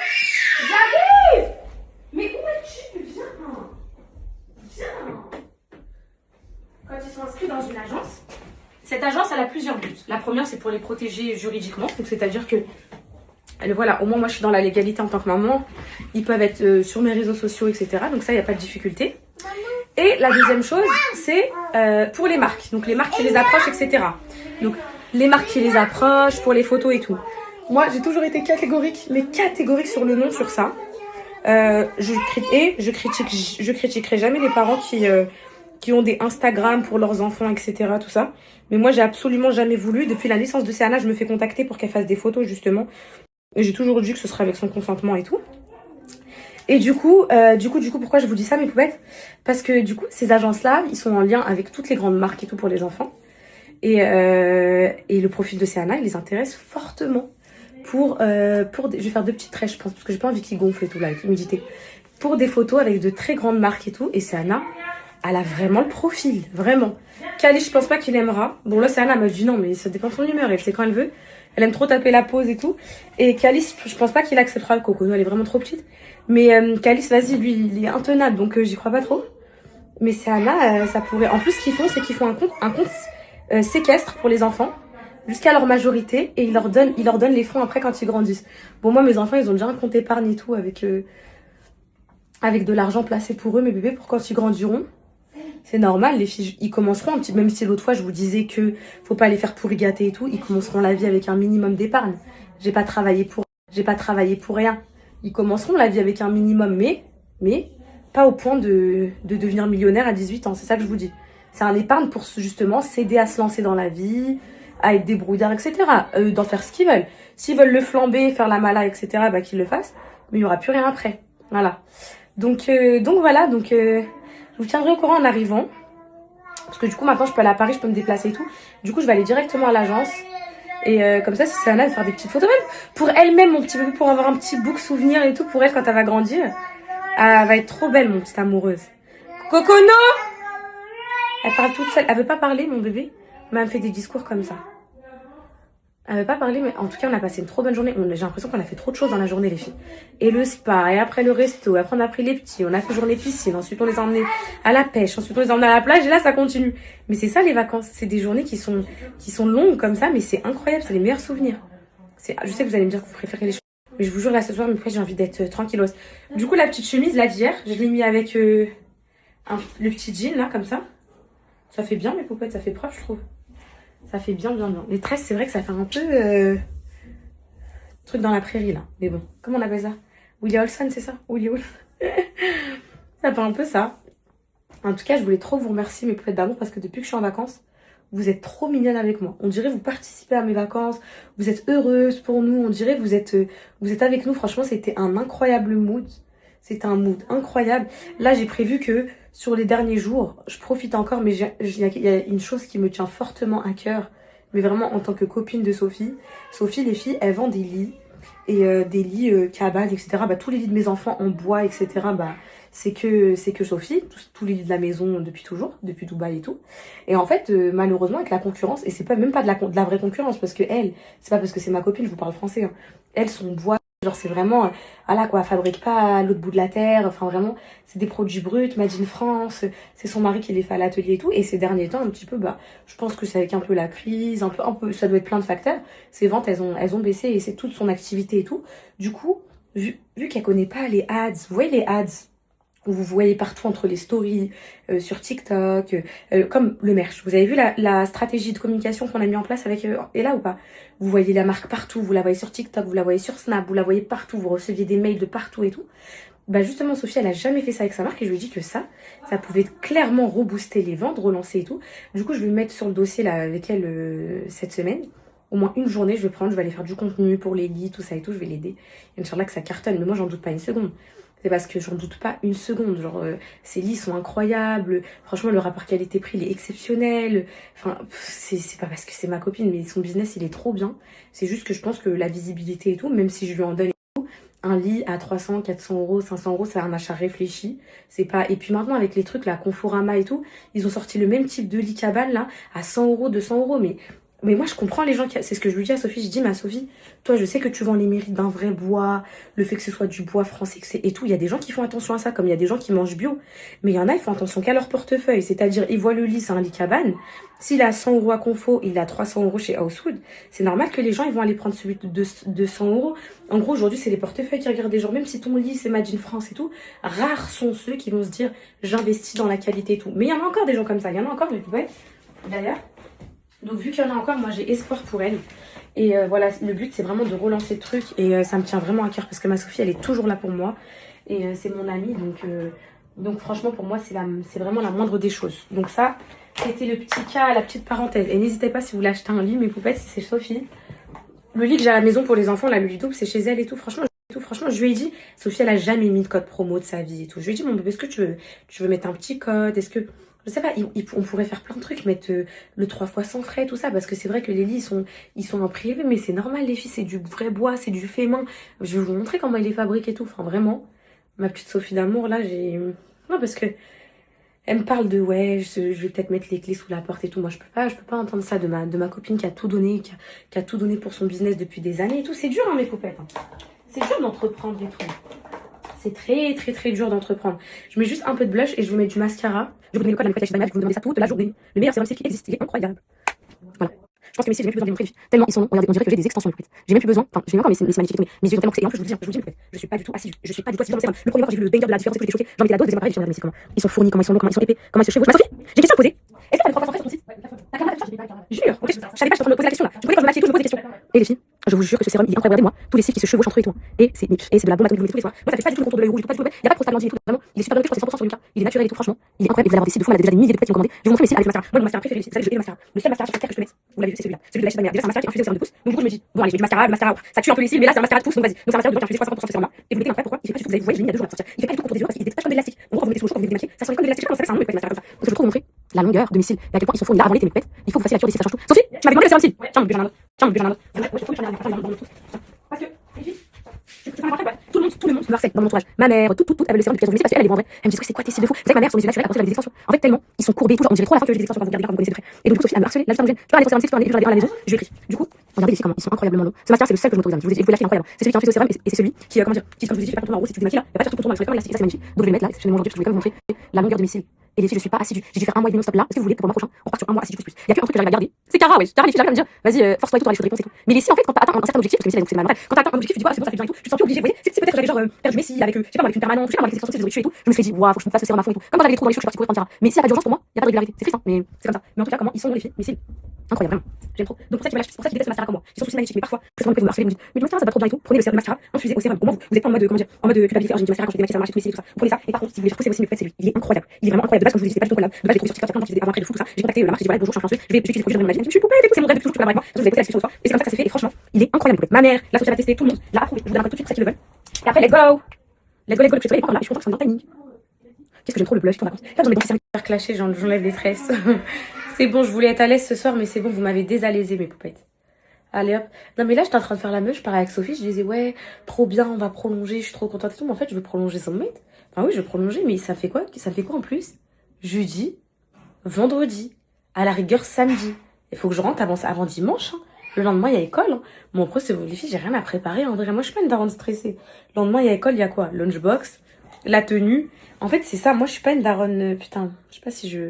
Mais où es-tu? Viens! Quand ils sont inscrits dans une agence, cette agence, elle a plusieurs buts. La première, c'est pour les protéger juridiquement. Donc, c'est-à-dire que, voilà, au moins, moi, je suis dans la légalité en tant que maman. Ils peuvent être sur mes réseaux sociaux, etc. Donc, ça, il n'y a pas de difficulté. Et la deuxième chose, c'est pour les marques. Donc, les marques qui les approchent, etc. Donc, les marques qui les approchent pour les photos et tout. Moi, j'ai toujours été catégorique, mais catégorique sur le nom, sur ça. Je critiquerai jamais les parents qui ont des Instagram pour leurs enfants, etc. Tout ça. Mais moi, j'ai absolument jamais voulu. Depuis la naissance de Céana, je me fais contacter pour qu'elle fasse des photos, justement. Et j'ai toujours dit que ce serait avec son consentement et tout. Et du coup, pourquoi je vous dis ça, mes poupettes? Parce que du coup, ces agences-là, ils sont en lien avec toutes les grandes marques et tout pour les enfants. Et le profil de Céana, il les intéresse fortement. Je vais faire 2 petites trèches, je pense, parce que j'ai pas envie qu'il gonfle et tout, là, avec l'humidité. Pour des photos avec de très grandes marques et tout. Et Céana, elle a vraiment le profil, vraiment. Kali, je pense pas qu'il aimera. Bon, là, Céana m'a dit non, mais ça dépend de son humeur, elle sait quand elle veut. Elle aime trop taper la pose et tout. Et Calice, je pense pas qu'il acceptera. Cocono, elle est vraiment trop petite. Mais Calice, vas-y, lui, il est intenable, donc j'y crois pas trop. Mais Céana, ça pourrait... En plus, ce qu'ils font, c'est qu'ils font un compte séquestre pour les enfants jusqu'à leur majorité et ils leur donnent les fonds après quand ils grandissent. Bon, moi, mes enfants, ils ont déjà un compte épargne et tout avec de l'argent placé pour eux, mes bébés, pour quand ils grandiront. C'est normal, les filles, ils commenceront un petit... Même si l'autre fois, je vous disais que faut pas les faire pourri gâter et tout, ils commenceront la vie avec un minimum d'épargne. J'ai pas travaillé pour rien. Ils commenceront la vie avec un minimum, mais pas au point de devenir millionnaire à 18 ans. C'est ça que je vous dis. C'est un épargne pour justement s'aider à se lancer dans la vie, à être débrouillard, etc. D'en faire ce qu'ils veulent. S'ils veulent le flamber, faire la mala, etc., bah qu'ils le fassent. Mais il y aura plus rien après. Voilà. Donc voilà. Je vous tiendrai au courant en arrivant. Parce que du coup, maintenant, je peux aller à Paris, je peux me déplacer et tout. Du coup, je vais aller directement à l'agence. Et comme ça, si c'est Anna, elle va faire des petites photos. Même pour elle-même, mon petit bébé, pour avoir un petit book souvenir et tout, pour elle, quand elle va grandir. Elle va être trop belle, mon petite amoureuse. Cocono! Elle parle toute seule. Elle veut pas parler, mon bébé. Mais elle me fait des discours comme ça. Elle veut pas parler, mais en tout cas, on a passé une trop bonne journée. J'ai l'impression qu'on a fait trop de choses dans la journée, les filles. Et le spa, et après le resto, après on a pris les petits, on a fait journée piscine, ensuite on les a emmenés à la pêche, ensuite on les a emmenés à la plage, et là, ça continue. Mais c'est ça, les vacances. C'est des journées qui sont longues comme ça, mais c'est incroyable, c'est les meilleurs souvenirs. Je sais que vous allez me dire que vous préférez les choses. Mais je vous jure, là, ce soir, mais après, j'ai envie d'être tranquillos. Du coup, la petite chemise, là, d'hier, je l'ai mis avec le petit jean, là, comme ça. Ça fait bien, mes poupettes, ça fait propre, je trouve. Ça fait bien. Les tresses, c'est vrai que ça fait un peu... truc dans la prairie, là. Mais bon, comment on appelle ça? Willie Olson, c'est ça? Willie Olson. Ça fait un peu ça. En tout cas, je voulais trop vous remercier, mes poupettes d'amour, parce que depuis que je suis en vacances, vous êtes trop mignonnes avec moi. On dirait vous participez à mes vacances, vous êtes heureuses pour nous, on dirait vous êtes avec nous. Franchement, c'était un incroyable mood. C'était un mood incroyable. Là, j'ai prévu que sur les derniers jours, je profite encore, mais il y a une chose qui me tient fortement à cœur, mais vraiment en tant que copine de Sophie. Sophie, les filles, elles vendent des lits, et des lits cabane, etc. Bah, tous les lits de mes enfants en bois, etc. Bah, c'est que Sophie, tous les lits de la maison depuis toujours, depuis Dubaï et tout. Et en fait, malheureusement, avec la concurrence, et c'est pas même pas de la vraie concurrence, parce que elle, c'est pas parce que c'est ma copine, je vous parle français, hein. Elles sont bois, genre c'est vraiment, voilà quoi, fabrique pas à l'autre bout de la terre, enfin vraiment, c'est des produits bruts, made in France, c'est son mari qui les fait à l'atelier et tout. Et ces derniers temps, un petit peu, bah, je pense que c'est avec un peu la crise, un peu, ça doit être plein de facteurs. Ses ventes, elles ont baissé, et c'est toute son activité et tout. Du coup, vu qu'elle connaît pas les ads, vous voyez les ads, où vous voyez partout entre les stories, sur TikTok, comme le merch. Vous avez vu la stratégie de communication qu'on a mis en place avec Ella ou pas? Vous voyez la marque partout, vous la voyez sur TikTok, vous la voyez sur Snap, vous la voyez partout, vous receviez des mails de partout et tout. Bah justement, Sophie, elle a jamais fait ça avec sa marque, et je lui ai dit que ça pouvait clairement rebooster les ventes, relancer et tout. Du coup, je vais me mettre sur le dossier là avec elle cette semaine. Au moins une journée, je vais aller faire du contenu pour les lits, tout ça et tout, je vais l'aider. Inch'Allah que ça cartonne, mais moi j'en doute pas une seconde. C'est parce que j'en doute pas une seconde. Genre, ces lits sont incroyables. Franchement, le rapport qualité-prix, il est exceptionnel. Enfin, c'est pas parce que c'est ma copine, mais son business, il est trop bien. C'est juste que je pense que la visibilité et tout, même si je lui en donne et tout, un lit à 300, 400 euros, 500 euros, c'est un achat réfléchi. C'est pas... Et puis maintenant, avec les trucs, là, Conforama et tout, ils ont sorti le même type de lit cabane, là, à 100 euros, 200 euros. Mais moi, je comprends les gens qui... C'est ce que je lui dis à Sophie. Je dis, ma Sophie, toi, je sais que tu vends les mérites d'un vrai bois, le fait que ce soit du bois français et tout. Il y a des gens qui font attention à ça, comme il y a des gens qui mangent bio. Mais il y en a, ils font attention qu'à leur portefeuille. C'est-à-dire, ils voient le lit, c'est un lit cabane. S'il a 100 euros à Confo, il a 300 euros chez Housewood. C'est normal que les gens, ils vont aller prendre celui de 100 euros. En gros, aujourd'hui, c'est les portefeuilles qui regardent des gens. Même si ton lit, c'est Made in France et tout, rares sont ceux qui vont se dire, j'investis dans la qualité et tout. Mais il y en a encore des gens comme ça. Il y en a encore, mais ouais, d'ailleurs. Donc vu qu'il y en a encore, moi j'ai espoir pour elle. Et voilà, le but c'est vraiment de relancer le truc. Et ça me tient vraiment à cœur parce que ma Sophie, elle est toujours là pour moi. Et c'est mon amie. Donc franchement, pour moi, c'est vraiment la moindre des choses. Donc ça, c'était le petit cas, la petite parenthèse. Et n'hésitez pas si vous voulez acheter un lit, mes poupettes, si c'est Sophie. Le lit que j'ai à la maison pour les enfants, là, le lit double, c'est chez elle et tout. Franchement, je lui ai dit, Sophie, elle a jamais mis de code promo de sa vie et tout. Je lui ai dit, mon bébé, est-ce que tu veux mettre un petit code? Est-ce que... Je sais pas, on pourrait faire plein de trucs, mettre le 3 fois sans frais, tout ça, parce que c'est vrai que les lits, ils sont en privé, mais c'est normal, les filles, c'est du vrai bois, c'est du fait main. Je vais vous montrer comment il est fabriqué et tout. Enfin, vraiment, ma petite Sophie d'amour, là, non, parce que elle me parle de, ouais, je vais peut-être mettre les clés sous la porte et tout. Moi, je peux pas entendre ça de ma copine qui a tout donné, qui a tout donné pour son business depuis des années et tout. C'est dur, hein, mes copettes. Hein. C'est dur d'entreprendre et tout. C'est très, très, très dur d'entreprendre. Je mets juste un peu de blush et je vous mets du mascara. Je vous donne le code de la vous me demandez ça toute la journée. Le meilleur sérum qui existe, il est incroyable. Voilà. Je pense que mes cils, j'ai même plus besoin de les montrer, les filles. Tellement ils sont longs, regardez, on dirait que j'ai des extensions, en fait. J'ai même plus besoin, enfin, j'ai même encore mes magnifiques et tout, mais mes yeux ont tellement poussé. Et en plus, je vous le dis, en fait, je suis pas du tout assise. Je suis pas du tout assise dans mon sérum. Le premier fois, j'ai vu le banger de la différence que j'étais choquée. J'en étais la dose, deuxième appareil, j'ai regardé, mais c'est comment ils sont fournis, comment ils sont longs, comment ils sont épais, comment ils se chevauchent. Ma Sophie, j'ai une question à poser. Est-ce que t'as des 3 sur ton site? Jure, ok, je savais pas, je suis en train de me poser la question là. Je connais quand je me maquille et tout, je me pose des questions. Et les filles, je vous jure que ce sérum, il est incroyable. Regardez-moi, tous les cils qui se chevauchent entre eux et tout. Et c'est de la bombe atomique, je vous le dis tous les soirs. Moi, ça fait pas du tout le contour de l'œil rouge, du tout, pas du tout. Il y a pas de prostaglandine et tout, vraiment. Il est super bien fait, je crois que c'est 100% sur Lucas. Il est naturel et tout, franchement. Il est incroyable. Et vous allez avoir des cils de fou, on a déjà des milliers de petits qui ont commandé. Je vais vous montrer mes cils avec le mascara. Moi, le mascara préféré, c'est ça que je hais le mascara. Le seul mascara sur que je peux mettre. Vous l'avez vu, c'est celui-là. Celui de la Chine. Déjà, c'est un mascara qui est infusé au sérum de pouce. Donc, du coup, je me dis, bon, allez, je mets du mascara, ça tue un peu les cils, mais là, c'est un mascara de pouce, donc vas-y. Donc, c'est un mascara de qui est infusé 60% de sérum là. Et vous mettez un pourquoi? Il fait pas du tout, vous voyez, je l'ai mis il y a 2 jours là, sortir. Il fait pas du tout contour des yeux parce qu'il détache comme de l'élastique. En gros, quand vous mettez sous le chaud, quand vous mettez bien pied, ça sent comme de l'élastique, je sais pas, c'est un nom, mais ça comme ça. Donc, je vais trop vous montrer. la longueur de mes cils et à quel point ils sont fournis là avant l'été, mes poupettes. Il faut que vous fassiez la cure des cils, ça change tout. Sophie, tu m'avais demandé de faire un cil. Tiens, mon bébé, j'en ai un autre. Tiens, mon bébé, j'en ai un autre. Parce que, tout le monde me harcèle dans mon entourage. Ma mère, tout, elle veut le sérum depuis qu'elle parce qu'elle est en vrai. Elle me dit que c'est quoi tes cils de fou. Vous savez que ma mère, son les naturels, elle a des extensions. En fait, tellement, ils sont courbés, tout genre, on dirait trop à la fin que j'ai des extensions quand vous regardez, quand vous connaissez de près. Et donc, du coup, Sophie, elle me harcelait, là, je suis tu peux aller sur un site, tu peux aller à la maison, je lui écris. Du coup, regardez les filles comment ils sont incroyablement beaux. Ce mascara, c'est le seul que je m'autorise. Je vous la fille incroyable. C'est celui qui en fait au sérum et c'est celui qui, comment dire, qui, comme je vous dis, fait pas ton tour en rose, si tu démaquilles là, il va pas faire tout ton tour sur le corps, là, ça c'est magnifique. Donc, je vais le mettre là, c'est chez moi aujourd'hui, parce que je voulais quand même vous montrer la longueur de mes cils. Et les filles, je suis pas assidue. J'ai dû faire un mois et demi non-stop là. Est-ce que vous voulez pour le mois prochain, on repart sur un mois assidu plus. Il y a qu'un truc que j'arrive à garder. C'est Cara, ouais. Cara, les filles, j'arrive à me dire, vas-y, force-toi et tout, les réponses et tout. Mais les filles, en fait, quand t'as atteint un certain objectif, parce que les filles, c'est mal. Quand t'as atteint un objectif, tu dis, ouais, c'est bon, ça fait bien et tout, tu te sens plus obligé. Vous voyez, c'est peut-être que j'avais genre, perdu mes cils avec, je sais pas, avec une permanente, je sais pas, avec des extensions, des et tout. Je me suis dit, waouh, faut que je me fasse le sérum à fond et tout. Comme quand j'avais des trous dans les cheveux, je suis partie courir prendre Cara. Mais s'il y a pas d'urgence pour moi, il y a pas de régularité. C'est triste, hein, mais c'est comme ça. Mais en tout cas, comment ils sont les filles, mes cils. Incroyable, vraiment. J'aime trop. Donc pour ça qu'ils détestent le mascara comme moi. Ils sont tous magnifiques, mais parfois, je me que vous harcelez, vous me dites, mais le mascara ça va trop bien et tout. Prenez le mascara, infusez au sérum. Au moins, vous êtes pas en mode, comment dire, en mode culpabilité. J'ai du mascara quand je démaquille, ça marche, tous les cils et tout ça. Vous prenez ça. Et par contre, si vous voulez repousser aussi mes c'est lui. Il est incroyable. Il est vraiment incroyable. De base, comme je vous dis, c'est pas du tout collab. De base, j'ai trouvé sur TikTok, j'ai des avant après de fou, tout ça. J'ai contacté la marque, j'ai dit voilà, bonjour, je suis influenceuse. Je vais utiliser le produit de ma vie. Je suis poupée, c'est mon rêve depuis toujours, tu peux avec moi. Vous avez posté la discussion de soi. Et c'est comme ça que ça s'est fait. Et franchement, il est incroyable. Ma mère, la société a testé, tout le monde l'a approuvé. Je vous donne un peu tout de suite pour ceux qui le veulent. Et après, let's go. Let's go, le soleil. Là, je suis contente que ça me donne timing. Qu'est-ce que j'aime trop le blush, je raconte. Là, j'en ai pensé faire clasher, j'enlève les tresses. C'est bon, je voulais être à l'aise ce soir, mais c'est bon, vous m'avez désalaisé mes poupettes. Allez hop. Non mais là j'étais en train de faire la meuf, je parlais avec Sophie, je disais ouais, trop bien, on va prolonger, je suis trop contente et tout. Mais en fait je veux prolonger sans mètres. Enfin oui, je veux prolonger, mais ça fait quoi? Ça fait quoi en plus? Jeudi, vendredi, à la rigueur samedi. Il faut que je rentre avant dimanche. Hein. Le lendemain il y a école. Hein. Bon après c'est vous les filles, j'ai rien à préparer en vrai. Moi je suis pas une daronne stressée. Le lendemain il y a école, il y a quoi? Lunchbox, la tenue. En fait c'est ça, moi je suis pas une daronne, putain, je sais pas si je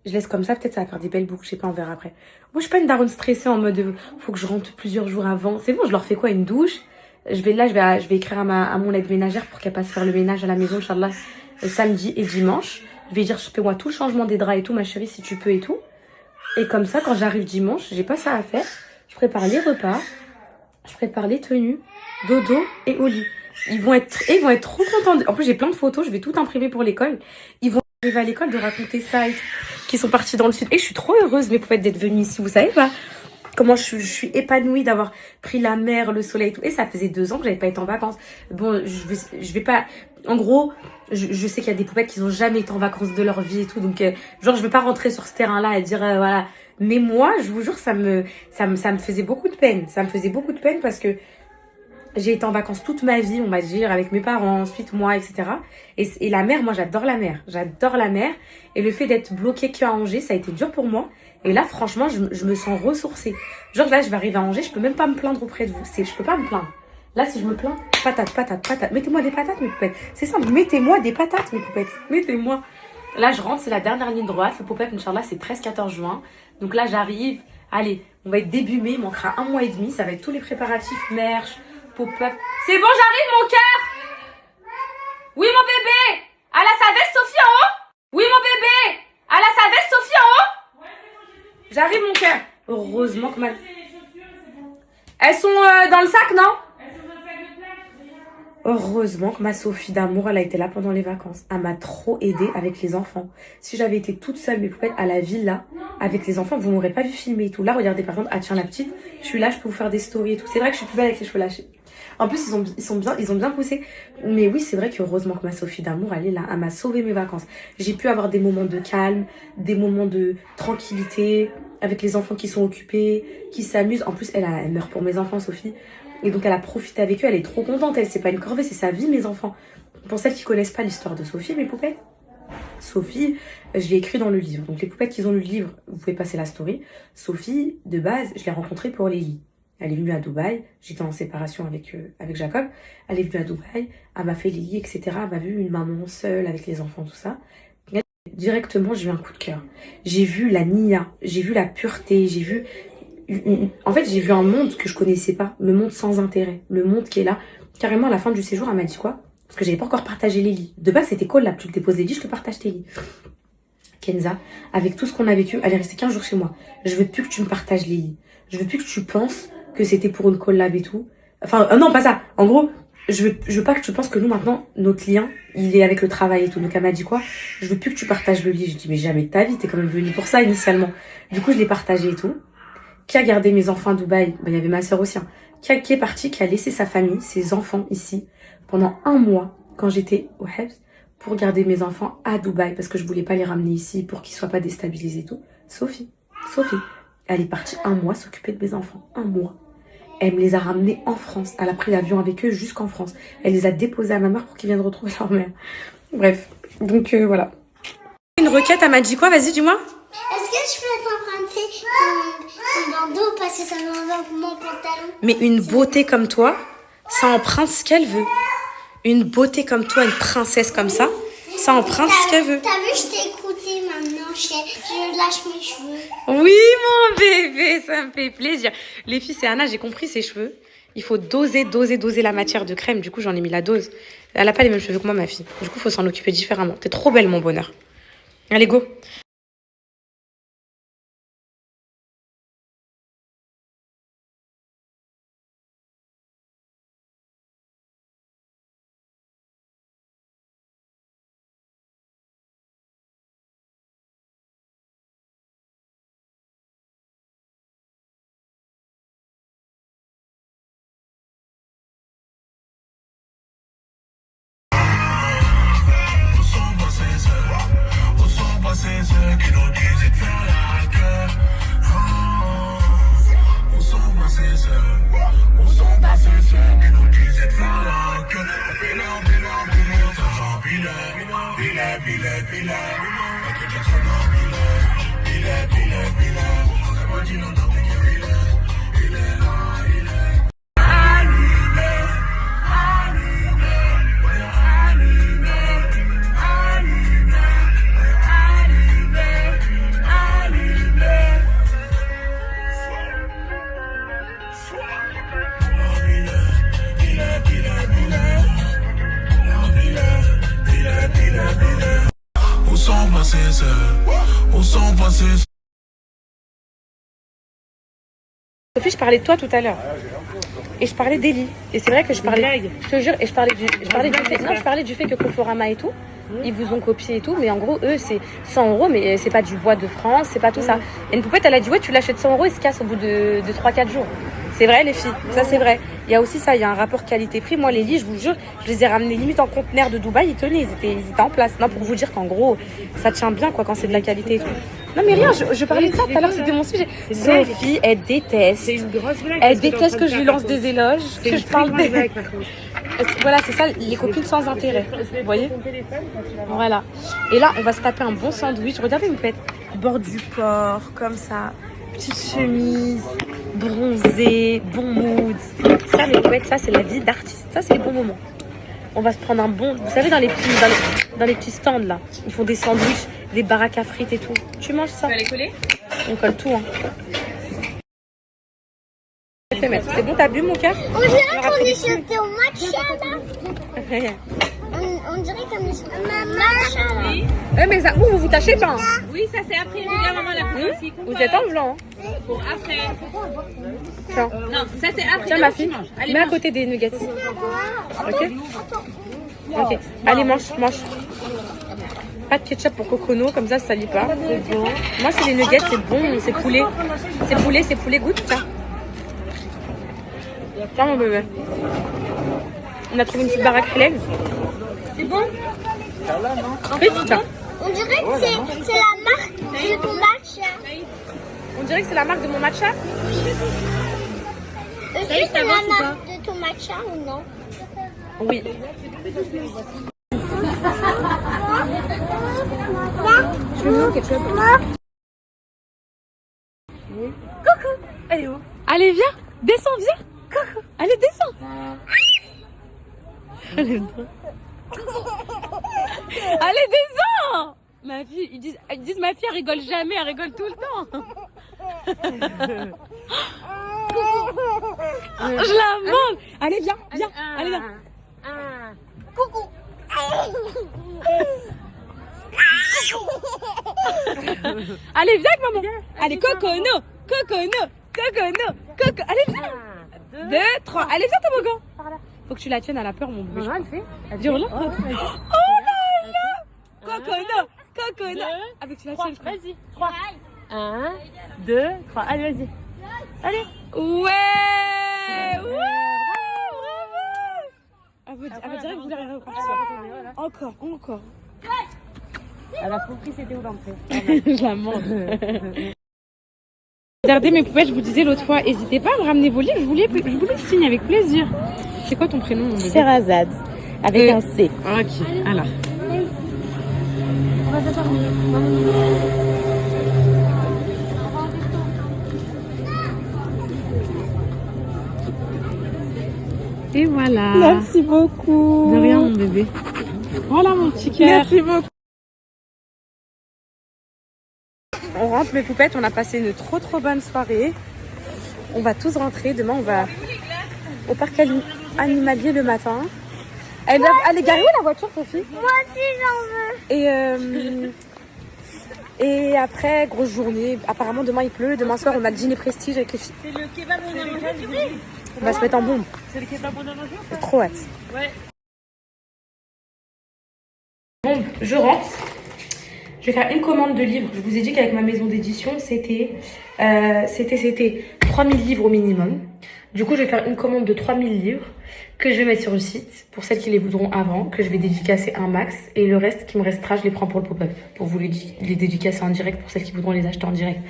laisse comme ça, peut-être ça va faire des belles boucles, je sais pas, on verra après. Moi, je suis pas une daronne stressée en mode, faut que je rentre plusieurs jours avant. C'est bon, je leur fais quoi, une douche? Je vais écrire à mon aide ménagère pour qu'elle passe faire le ménage à la maison, Inch'Allah, samedi et dimanche. Je vais dire, fais-moi tout le changement des draps et tout, ma chérie, si tu peux et tout. Et comme ça, quand j'arrive dimanche, j'ai pas ça à faire. Je prépare les repas, je prépare les tenues, dodo et au lit. Ils vont être trop contents. En plus, j'ai plein de photos, je vais tout imprimer pour l'école. Ils vont arriver à l'école de raconter ça et tout, qui sont partis dans le sud. Et je suis trop heureuse, mes poupettes, d'être venues ici. Vous savez pas comment je suis épanouie d'avoir pris la mer, le soleil et tout. Et ça faisait 2 ans que j'avais pas été en vacances. Bon, je vais pas... En gros, je sais qu'il y a des poupettes qui n'ont jamais été en vacances de leur vie et tout. Donc, genre, je veux pas rentrer sur ce terrain-là et dire, voilà. Mais moi, je vous jure, ça me faisait beaucoup de peine. Ça me faisait beaucoup de peine parce que j'ai été en vacances toute ma vie, on va dire, avec mes parents, ensuite moi, etc. Et la mer, moi, j'adore la mer. J'adore la mer. Et le fait d'être bloquée qu'à Angers, ça a été dur pour moi. Et là, franchement, je me sens ressourcée. Genre là, je vais arriver à Angers, je peux même pas me plaindre auprès de vous. Je peux pas me plaindre. Là, si je me plains, patate. Mettez-moi des patates, mes poupettes. C'est simple, mettez-moi des patates, mes poupettes. Mettez-moi. Là, je rentre, c'est la dernière ligne droite. Le pop-up, Inch'Allah, c'est 13-14 juin. Donc là, j'arrive. Allez, on va être début mai, il manquera 1 mois et demi. Ça va être tous les préparatifs, merch, pop-up. C'est bon, j'arrive, mon cœur. Oui, mon bébé. À la savette, Sophie, en haut. Oui, mon bébé. À la savette, Sophie, en haut. J'arrive, mon cœur. Heureusement que ma... Elles sont dans le sac, non? Heureusement que ma Sophie d'amour, elle a été là pendant les vacances. Elle m'a trop aidée avec les enfants. Si j'avais été toute seule, mes poupettes, à la villa, avec les enfants, vous m'aurez pas vu filmer et tout. Là, regardez, par exemple, ah tiens, la petite, je suis là, je peux vous faire des stories et tout. C'est vrai que je suis plus belle avec les cheveux lâchés. En plus, ils ont bien poussé. Mais oui, c'est vrai que heureusement que ma Sophie d'amour, elle est là. Elle m'a sauvé mes vacances. J'ai pu avoir des moments de calme, des moments de tranquillité, avec les enfants qui sont occupés, qui s'amusent. En plus, elle meurt pour mes enfants, Sophie. Et donc, elle a profité avec eux. Elle est trop contente. Elle, c'est pas une corvée, c'est sa vie, mes enfants. Pour celles qui connaissent pas l'histoire de Sophie, mes poupettes. Sophie, je l'ai écrit dans le livre. Donc, les poupettes qui ont lu le livre, vous pouvez passer la story. Sophie, de base, je l'ai rencontrée pour Lélie. Elle est venue à Dubaï. J'étais en séparation avec Jacob. Elle est venue à Dubaï. Elle m'a fait Lélie, etc. Elle m'a vu une maman seule avec les enfants, tout ça. Et directement, j'ai eu un coup de cœur. J'ai vu la nia. J'ai vu la pureté. J'ai vu... En fait, j'ai vu un monde que je connaissais pas. Le monde sans intérêt. Le monde qui est là. Carrément, à la fin du séjour, elle m'a dit quoi? Parce que j'avais pas encore partagé les lits. De base, c'était collab. Tu le déposes les lits, je te partage tes lits. Kenza, avec tout ce qu'on a vécu, elle est restée 15 jours chez moi. Je veux plus que tu me partages les lits. Je veux plus que tu penses que c'était pour une collab et tout. Enfin, non, pas ça. En gros, je veux pas que tu penses que nous, maintenant, notre lien, il est avec le travail et tout. Donc, elle m'a dit quoi? Je veux plus que tu partages le lit. Je dis, mais jamais de ta vie, t'es quand même venue pour ça, initialement. Du coup, je l'ai partagé et tout. Qui a gardé mes enfants à Dubaï? Ben, il y avait ma sœur aussi. Hein. Qui est partie, qui a laissé sa famille, ses enfants ici, pendant 1 mois, quand j'étais au Hebs, pour garder mes enfants à Dubaï parce que je voulais pas les ramener ici pour qu'ils soient pas déstabilisés et tout. Sophie, elle est partie 1 mois s'occuper de mes enfants. 1 mois. Elle me les a ramenés en France. Elle a pris l'avion avec eux jusqu'en France. Elle les a déposés à ma mère pour qu'ils viennent retrouver leur mère. Bref, donc voilà. Une requête, elle m'a dit quoi? Vas-y, dis-moi. Est-ce que je peux t'emprunter ton bandeau parce que ça m'enlève mon pantalon? Mais une beauté comme toi, ça emprunte ce qu'elle veut. Une beauté comme toi, une princesse comme ça, ça emprunte ce qu'elle veut. T'as vu, je t'ai écouté maintenant, je lâche mes cheveux. Oui, mon bébé, ça me fait plaisir. Les filles, c'est Anna, j'ai compris ses cheveux. Il faut doser la matière de crème. Du coup, j'en ai mis la dose. Elle n'a pas les mêmes cheveux que moi, ma fille. Du coup, il faut s'en occuper différemment. T'es trop belle, mon bonheur. Allez, go. Sophie, je parlais de toi tout à l'heure. Et je parlais d'Eli. Et c'est vrai que je parlais. Je te jure, et je parlais du fait. Non, je parlais du fait que Conforama et tout, ils vous ont copié et tout. Mais en gros, eux, c'est 100 €, mais c'est pas du bois de France, c'est pas tout ça. Et une poupette, elle a dit ouais, tu l'achètes 100 € et se casse au bout de 3-4 jours. C'est vrai, les filles. Ça, c'est vrai. Il y a aussi ça, il y a un rapport qualité-prix. Moi, les lits, je vous jure, je les ai ramenés limite en conteneur de Dubaï. Ils tenaient, ils étaient en place. Non, pour vous dire qu'en gros, ça tient bien, quoi, quand c'est de la qualité et tout. Non, mais rien, je parlais de ça tout à l'heure, c'était mon sujet. Sophie, elle déteste. C'est une grosse blague. Elle déteste que je lui lance des éloges, que je parle des... Voilà, c'est ça, les copines sans intérêt. Vous voyez? Voilà. Et là, on va se taper un bon sandwich. Regardez, une pète. Bord du port, comme ça. Petite chemise, bronzée, bon mood. Ça, mes couettes, ça, c'est la vie d'artiste. Ça, c'est les bons moments. On va se prendre un bon... Vous savez, dans les petits stands, là, ils font des sandwichs, des baraques à frites et tout. Tu manges ça? Tu vas les coller? On colle tout, hein. C'est bon, t'as bu, mon cœur? On dirait qu'on est sauté au matcha, là. On dirait qu'on est sauté au matcha, là. Mais ça, vous tâchez pas, hein. Oui, ça c'est après. Regarde maman la coupe aussi. Vous êtes en blanc, hein. Pour après. Tiens. Non, ça c'est après. Tiens, ma fille, Allez, mets à côté des nuggets. Ok? Ok. Allez, mange. Pas de ketchup pour Cocono, comme ça salit pas. Moi, c'est les nuggets, c'est bon, c'est poulet. C'est poulet, goûte, tiens. Tiens, mon bébé. On a trouvé une petite baraque Hélène. C'est bon? Oui, tiens. On dirait que c'est la marque de ton matcha. On dirait que c'est la marque de mon matcha. Est-ce que c'est la marque de ton matcha ou non? Oui. Je veux mon ketchup. Coucou. Elle est où? Allez, viens. Descends, viens. Coucou. Allez, descends. Allez, descends. Ma fille, ils disent ma fille, elle rigole jamais, elle rigole tout le temps. Je la mange. Allez, viens. Allez, viens. Coucou. Allez, viens avec maman. Allez, Cocono. Allez, viens. 2, 3. Allez, viens, toboggan. Faut que tu la tiennes à la peur, mon bébé. Elle fait. Dis Roland. Oh là là. Cocono. Avec tu la tiennes, je crois. Vas-y. 3. 1, 2, 3. Allez, vas-y. Allez. Ouais. Bravo. elle va dire que vous voulez rien repartir. Encore. Elle a compris c'était où l'entrée. Je la mange. Regardez mes poupées, je vous disais l'autre fois, n'hésitez pas à me ramener vos livres, je voulais le signe avec plaisir. C'est quoi ton prénom? Sherazade. Avec un C. Ok, alors. On va pas dormir. Et voilà. Merci beaucoup. De rien mon bébé. Voilà mon petit cœur. Merci beaucoup. On rentre mes poupettes, on a passé une trop bonne soirée. On va tous rentrer, demain on va au parc animalier le matin. Elle est garée où la voiture Sophie? Moi aussi j'en veux. Et après, grosse journée. Apparemment demain il pleut, demain soir on a le dîner prestige avec les filles. C'est le kebab on a mangé. On va se mettre en bombe. C'est le kebab on a mangé. J'ai trop hâte. Ouais. Bon, je rentre. Je vais faire une commande de livres. Je vous ai dit qu'avec ma maison d'édition, c'était 3000 livres au minimum. Du coup, je vais faire une commande de 3000 livres que je vais mettre sur le site pour celles qui les voudront avant, que je vais dédicacer un max. Et le reste qui me restera, je les prends pour le pop-up, pour vous les dédicacer en direct pour celles qui voudront les acheter en direct.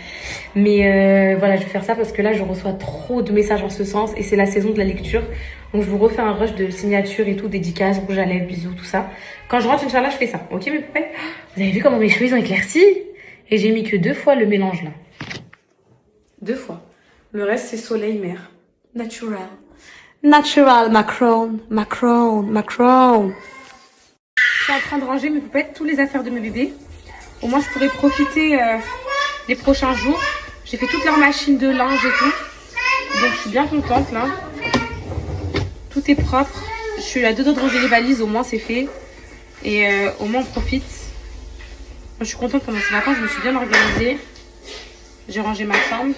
Mais voilà, je vais faire ça parce que là, je reçois trop de messages en ce sens et c'est la saison de la lecture. Donc, je vous refais un rush de signatures et tout, dédicaces, rouge à lèvres, bisous, tout ça. Quand je rentre, Inch'Allah, je fais ça. Ok, mes poupées? Vous avez vu comment mes cheveux ils ont éclairci? Et j'ai mis que 2 fois le mélange là. 2 fois. Le reste, c'est soleil, mer. Natural. Natural, Macron. Je suis en train de ranger mes poupettes, toutes les affaires de mes bébés. Au moins, je pourrai profiter les prochains jours. J'ai fait toute leur machine de linge et tout. Donc, je suis bien contente là. Tout est propre. Je suis à 2 doigts de ranger les valises, au moins c'est fait. Et au moins on profite. Moi, je suis contente pendant ces vacances, je me suis bien organisée. J'ai rangé ma chambre.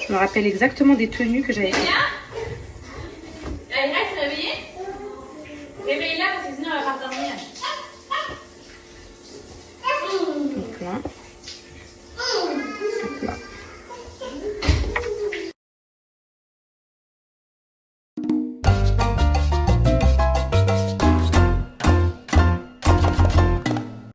Je me rappelle exactement des tenues que j'avais fait.